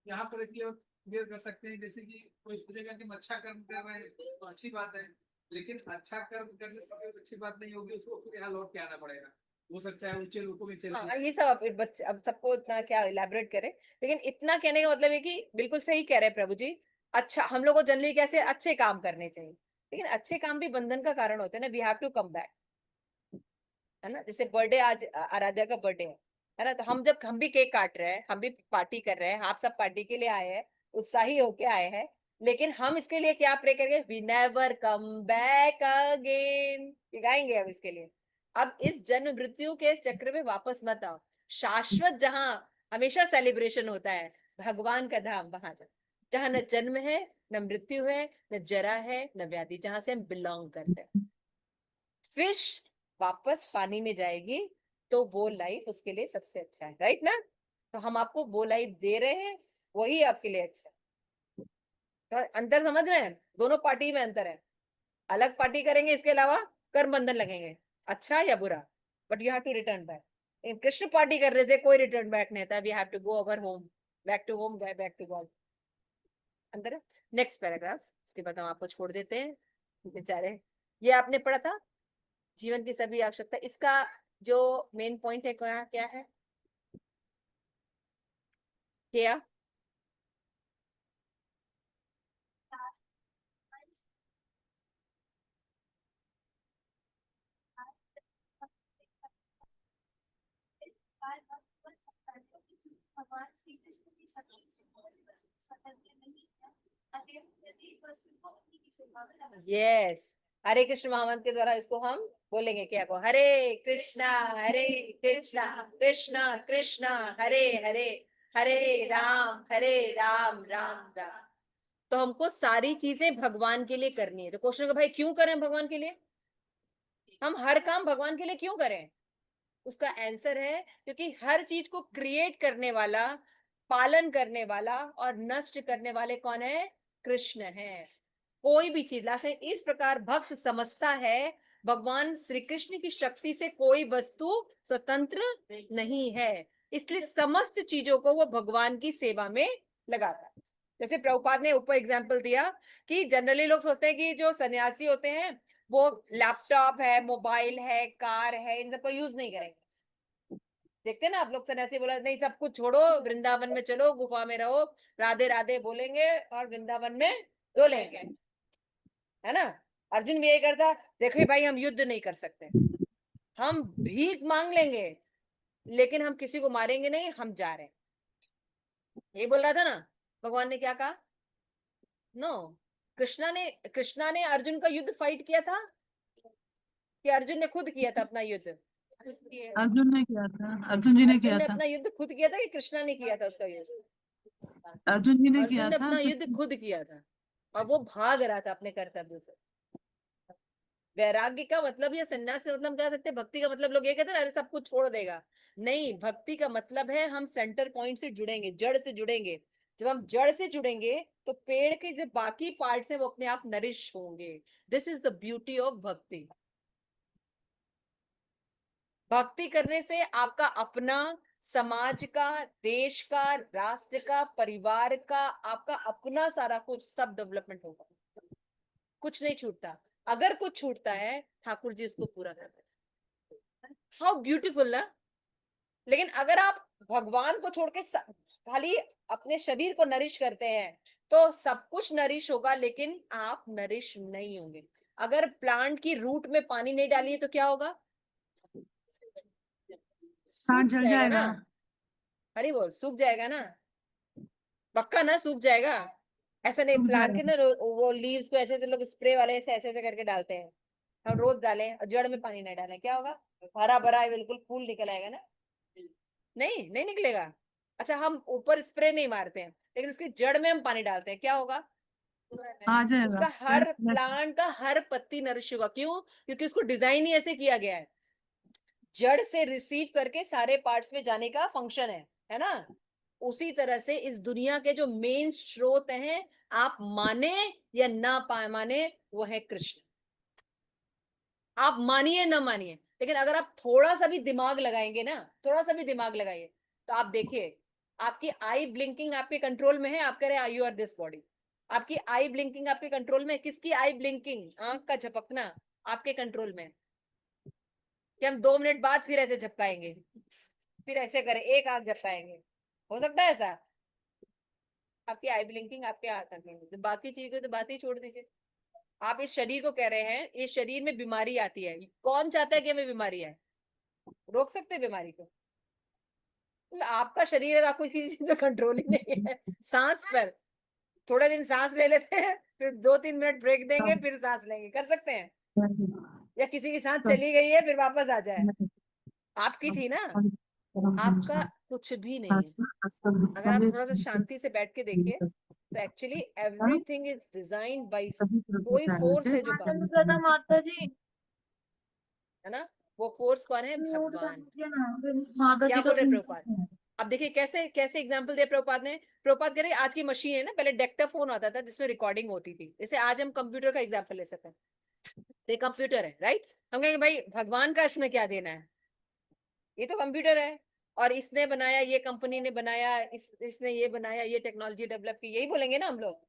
Speaker 3: यहाँ पर क्लियर कर सकते हैं, जैसे कि कोई सोचेगा कि हम अच्छा कर्म कर रहे हैं तो अच्छी बात है, लेकिन अच्छा कर्म करने से अच्छी बात नहीं होगी, उसको फिर यहाँ लौट के आना पड़ेगा। हो सकता है ऊंचे लोगों में चले
Speaker 1: हाँ, ये सब अब बच्चे, अब सबको इतना क्या इलेबोरेट करें, लेकिन इतना कहने का मतलब है कि बिल्कुल सही कह रहे हैं प्रभु जी। अच्छा, हम लोग को जनरली कैसे अच्छे काम करने चाहिए, लेकिन अच्छे काम भी बंधन का कारण होते हैं ना। We have to come back, है ना? जैसे बर्थडे, आज आराध्या का बर्थडे है ना, तो हम भी केक काट रहे हैं, हम भी पार्टी कर रहे हैं, आप सब पार्टी के लिए आए हैं, उत्साही होके आए हैं, लेकिन हम इसके लिए क्या प्रे करेंगे? We never come back again, गाएंगे अब इसके लिए। अब इस जन्म मृत्यु के चक्र में वापस मत आओ। शाश्वत जहां हमेशा सेलिब्रेशन होता है, भगवान का धाम, वहां जाओ जहां न जन्म है, न मृत्यु है, न जरा है, न व्याधि, जहां से हम बिलोंग करते हैं। फिश वापस पानी में जाएगी तो वो लाइफ उसके लिए सबसे अच्छा है, राइट ना? तो हम आपको वो लाइफ दे रहे हैं, वही आपके लिए अच्छा है। तो अंतर समझ रहे हैं? दोनों पार्टी में अंतर है। अलग पार्टी करेंगे, इसके अलावा कर्म बंधन लगेंगे, अच्छा या बुरा, but you have to return back. इन कृष्ण पार्टी करने से कोई रिटर्न बैक नहीं होता, we have to go our home, back to home, back to God. अंदर नेक्स्ट पैराग्राफ, उसके बाद हम आपको छोड़ देते हैं बेचारे। ये आपने पढ़ा था, जीवन की सभी आवश्यकता, इसका जो मेन पॉइंट है क्या क्या है, क्या यस, हरे कृष्ण महामंत्र के द्वारा इसको हम बोलेंगे क्या को, हरे कृष्णा कृष्णा कृष्णा हरे हरे, हरे राम राम राम। तो हमको सारी चीजें भगवान के लिए करनी है। तो क्वेश्चन का भाई क्यों करें भगवान के लिए, हम हर काम भगवान के लिए क्यों करें? उसका आंसर है क्योंकि हर चीज को क्रिएट करने वाला, पालन करने वाला और नष्ट करने वाले कौन है? कृष्ण है। कोई भी चीज लास्ट में इस प्रकार भक्त समझता है, भगवान श्री कृष्ण की शक्ति से कोई वस्तु स्वतंत्र नहीं है, इसलिए समस्त चीजों को वो भगवान की सेवा में लगाता है। जैसे प्रभुपाद ने ऊपर एग्जाम्पल दिया कि जनरली लोग सोचते हैं कि जो सन्यासी होते हैं वो लैपटॉप है, मोबाइल है, कार है, इन सबका यूज नहीं करेंगे। देखते हैं ना आप लोग, सन्यासी बोला नहीं सब कुछ छोड़ो, वृंदावन में चलो, गुफा में रहो, राधे राधे बोलेंगे और वृंदावन में डोलेंगे, है ना। अर्जुन भी यही करता, देखो भाई हम युद्ध नहीं कर सकते, हम भीख मांग लेंगे लेकिन हम किसी को मारेंगे नहीं, हम जा रहे हैं, ये बोल रहा था ना। भगवान ने क्या कहा? नो, कृष्णा ने अर्जुन का युद्ध फाइट किया था कि अर्जुन ने खुद किया था अपना युद्ध?
Speaker 5: अर्जुन ने किया था, अर्जुन जी ने
Speaker 1: अर्जुन
Speaker 5: किया
Speaker 1: ने
Speaker 5: था,
Speaker 1: अपना युद्ध खुद किया था कि कृष्णा ने किया था उसका युद्ध?
Speaker 5: अर्जुन जी ने
Speaker 1: अर्जुन
Speaker 5: किया
Speaker 1: ने
Speaker 5: था।
Speaker 1: अपना युद्ध खुद किया था और वो भाग रहा था अपने कर्तव्य से। वैराग्य का मतलब या सन्यास का मतलब कह सकते हैं, भक्ति का मतलब लोग ये कहते हैं अरे सब कुछ छोड़ देगा, नहीं, भक्ति का मतलब है हम सेंटर पॉइंट से जुड़ेंगे, जड़ से जुड़ेंगे। जब हम जड़ से जुड़ेंगे तो पेड़ के जो बाकी पार्ट्स हैं वो अपने आप नरिश होंगे। This is the beauty of भक्ति। भक्ति करने से आपका अपना, समाज का, देश का, राष्ट्र का, परिवार का, आपका अपना सारा कुछ सब डेवलपमेंट होगा, कुछ नहीं छूटता। अगर कुछ छूटता है ठाकुर जी उसको पूरा करते हैं। हाउ ब्यूटीफुल ना। लेकिन अगर आप भगवान को छोड़ के खाली अपने शरीर को नरिश करते हैं तो सब कुछ नरिश होगा लेकिन आप नरिश नहीं होंगे। अगर प्लांट की रूट में पानी नहीं डालिए तो क्या होगा? सूख
Speaker 5: जल
Speaker 1: जाएगा ना।
Speaker 5: जाएगा।
Speaker 1: अरे बोल, सूख जाएगा ना, पक्का ना सूख जाएगा। ऐसा नहीं,
Speaker 5: सूख
Speaker 1: प्लांट के
Speaker 5: जाएगा।
Speaker 1: ना वो लीव्स को ऐसे ऐसे लोग स्प्रे वाले ऐसे ऐसे ऐसे करके डालते हैं, हम रोज डालें और जड़ में पानी नहीं डालें, क्या होगा? हरा भरा है बिल्कुल, फूल निकल आएगा ना? नहीं, नहीं निकलेगा। अच्छा, हम ऊपर स्प्रे नहीं मारते हैं लेकिन उसकी जड़ में हम पानी डालते हैं, क्या होगा?
Speaker 5: आ जाएगा।
Speaker 1: उसका हर प्लांट का हर पत्ती नरिश होगा। क्यों? क्योंकि उसको डिजाइन ही ऐसे किया गया है, जड़ से रिसीव करके सारे पार्ट्स में जाने का फंक्शन है ना। उसी तरह से इस दुनिया के जो मेन स्रोत हैं, आप माने या ना माने, वो है कृष्ण। आप मानिए ना मानिए, लेकिन अगर आप थोड़ा सा भी दिमाग लगाएंगे ना, थोड़ा सा भी दिमाग लगाइए तो आप देखिए आपकी आई ब्लिंकिंग आपके कंट्रोल में है। आप कह रहे हैं यू आर दिस बॉडी, आपकी आई ब्लिंकिंग आपके कंट्रोल में है। किसकी आई ब्लिंकिंग? आंख का झपकना आपके कंट्रोल में है कि हम 2 मिनट बाद फिर ऐसे झपकाएंगे, फिर ऐसे करें, एक आंख झपकाएंगे, हो सकता है ऐसा? आपकी आई ब्लिंकिंग आपके हाथ में। तो बाकी चीज को तो बात ही छोड़ दीजिए। आप इस शरीर को कह रहे हैं, इस शरीर में बीमारी आती है, कौन चाहता है कि हमें बीमारी आए? रोक सकते हैं बीमारी को? तो आपका शरीर है, आपको किसी चीज का कंट्रोल ही नहीं है। सांस पर थोड़े दिन सांस ले लेते हैं, फिर 2-3 मिनट ब्रेक देंगे, फिर सांस लेंगे, कर सकते हैं? या किसी की सांस चली गई है फिर वापस आ जाए? आपकी थी ना, आपका कुछ भी नहीं है। अगर आप थोड़ा सा शांति से बैठ के देखिए तो actually everything is design by, कोई फोर्स है जो काम कर रहा
Speaker 2: माता जी,
Speaker 1: है ना। वो फोर्स कौन है? भगवान।
Speaker 2: माता
Speaker 1: क्या
Speaker 2: जी का
Speaker 1: बोल रहे प्रभुपाद? अब देखिए कैसे कैसे एग्जाम्पल दिया प्रभुपाद ने। प्रभुपाद कह रहे आज की मशीन है ना, पहले डेक्टाफोन आता था जिसमें रिकॉर्डिंग होती थी, जैसे आज हम कंप्यूटर का एग्जाम्पल ले सकते हैं। तो ये कंप्यूटर है, राइट? हम कहेंगे भाई भगवान का इसमें क्या देना है, ये तो कंप्यूटर है और इसने बनाया, ये कंपनी ने बनाया, इसने ये बनाया, ये टेक्नोलॉजी डेवलप की, यही बोलेंगे ना हम लोग,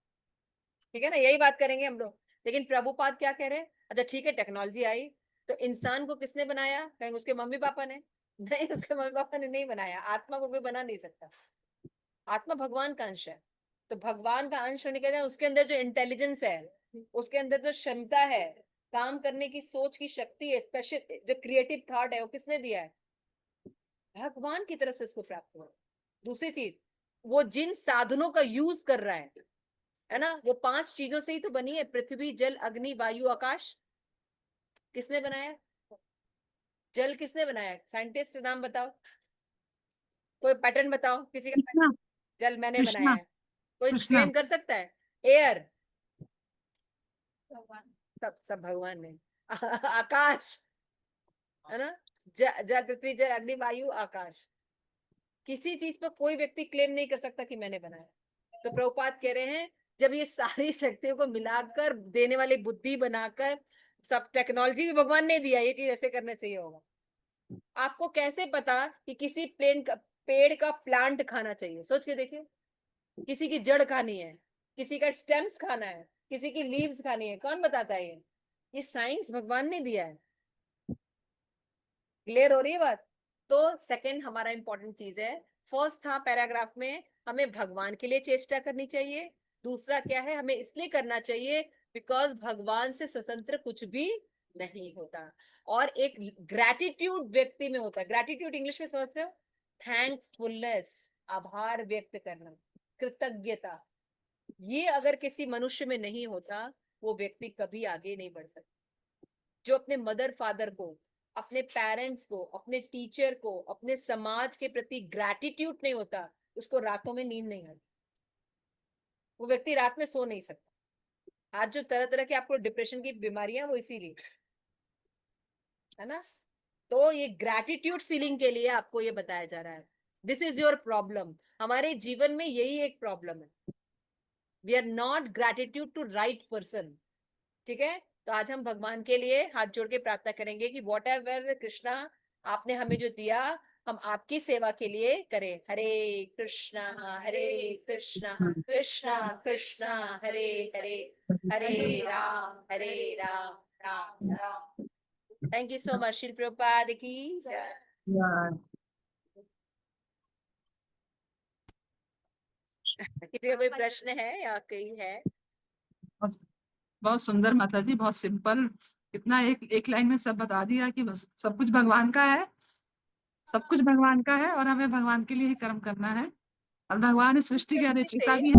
Speaker 1: ठीक है ना, यही बात करेंगे हम लोग। लेकिन प्रभुपाद क्या कह रहे हैं, अच्छा ठीक है टेक्नोलॉजी आई तो इंसान को किसने बनाया, कहेंगे उसके मम्मी पापा ने। नहीं, उसके मम्मी पापा ने नहीं बनाया, आत्मा को कोई बना नहीं सकता, आत्मा भगवान का अंश है। तो भगवान का अंश होने के वजह उसके अंदर जो इंटेलिजेंस है, उसके अंदर जो क्षमता है, काम करने की सोच की शक्ति है, स्पेशल जो क्रिएटिव थॉट है, वो किसने दिया है, भगवान की तरफ से उसको प्राप्त हुआ। दूसरी चीज, वो जिन साधनों का यूज कर रहा है ना, वो 5 चीजों से ही तो बनी है, पृथ्वी जल अग्नि वायु आकाश। किसने बनाया, जल किसने बनाया, साइंटिस्ट नाम बताओ, कोई पैटर्न बताओ किसी का
Speaker 5: कृष्णा।
Speaker 1: जल मैंने बनाया
Speaker 5: कृष्णा।
Speaker 1: है, कोई
Speaker 5: कृष्णा।
Speaker 1: क्लेम कर सकता है, एयर
Speaker 2: भगवान।
Speaker 1: सब भगवान ने। आकाश है ना, जल पृथ्वी जल अग्नि वायु आकाश, किसी चीज पर कोई व्यक्ति क्लेम नहीं कर सकता कि मैंने बनाया। तो प्रभुपाद कह रहे हैं जब ये सारी शक्तियों को मिलाकर देने वाली बुद्धि बनाकर, सब टेक्नोलॉजी भी भगवान ने दिया, ये चीज ऐसे करने से ही होगा। आपको कैसे पता कि किसी पेड़ का प्लांट खाना चाहिए, सोच के देखिए, किसी की जड़ खानी है, किसी का स्टेम्स खाना है, किसी की लीव्स खानी है, कौन बताता है ये साइंस भगवान ने दिया है। क्लियर हो रही है बात? तो सेकंड हमारा इंपॉर्टेंट चीज है, फर्स्ट था पैराग्राफ में, हमें भगवान के लिए चेष्टा करनी चाहिए। दूसरा क्या है, हमें इसलिए करना चाहिए बिकॉज भगवान से स्वतंत्र कुछ भी नहीं होता। और एक ग्रैटिट्यूड व्यक्ति में होता है, ग्रैटिट्यूड इंग्लिश में समझते हो, थैंकफुलनेस, आभार व्यक्त करना, कृतज्ञता। ये अगर किसी मनुष्य में नहीं होता, वो व्यक्ति कभी आगे नहीं बढ़ सकता। जो अपने मदर फादर को, अपने पेरेंट्स को, अपने टीचर को, अपने समाज के प्रति ग्रैटिट्यूड नहीं होता, उसको रातों में नींद नहीं आती, वो व्यक्ति रात में सो नहीं सकता। आज जो तरह तरह के आपको डिप्रेशन की बीमारियां, वो इसीलिए है ना। तो ये ग्रैटिट्यूड फीलिंग के लिए आपको ये बताया जा रहा है, दिस इज योर प्रॉब्लम। हमारे जीवन में यही एक प्रॉब्लम है, we are not gratitude to right person. ठीक है, तो आज हम भगवान के लिए हाथ जोड़ के प्रार्थना करेंगे कि वॉट एवर कृष्णा आपने हमें जो दिया, हम आपकी सेवा के लिए करें। Hare Krishna Krishna Krishna Hare Hare, Hare Ram Ram Ram. Thank you so much. Srila Prabhupada की जय।
Speaker 6: Yeah.
Speaker 1: किसी का कोई प्रश्न है या कोई है?
Speaker 5: बहुत बहुत सुंदर माता जी, बहुत सिंपल, इतना एक एक लाइन में सब बता दिया कि बस सब कुछ भगवान का है, सब कुछ भगवान का है और हमें भगवान के लिए ही कर्म करना है। और भगवान इस सृष्टि के
Speaker 1: से
Speaker 5: रचयिता भी है।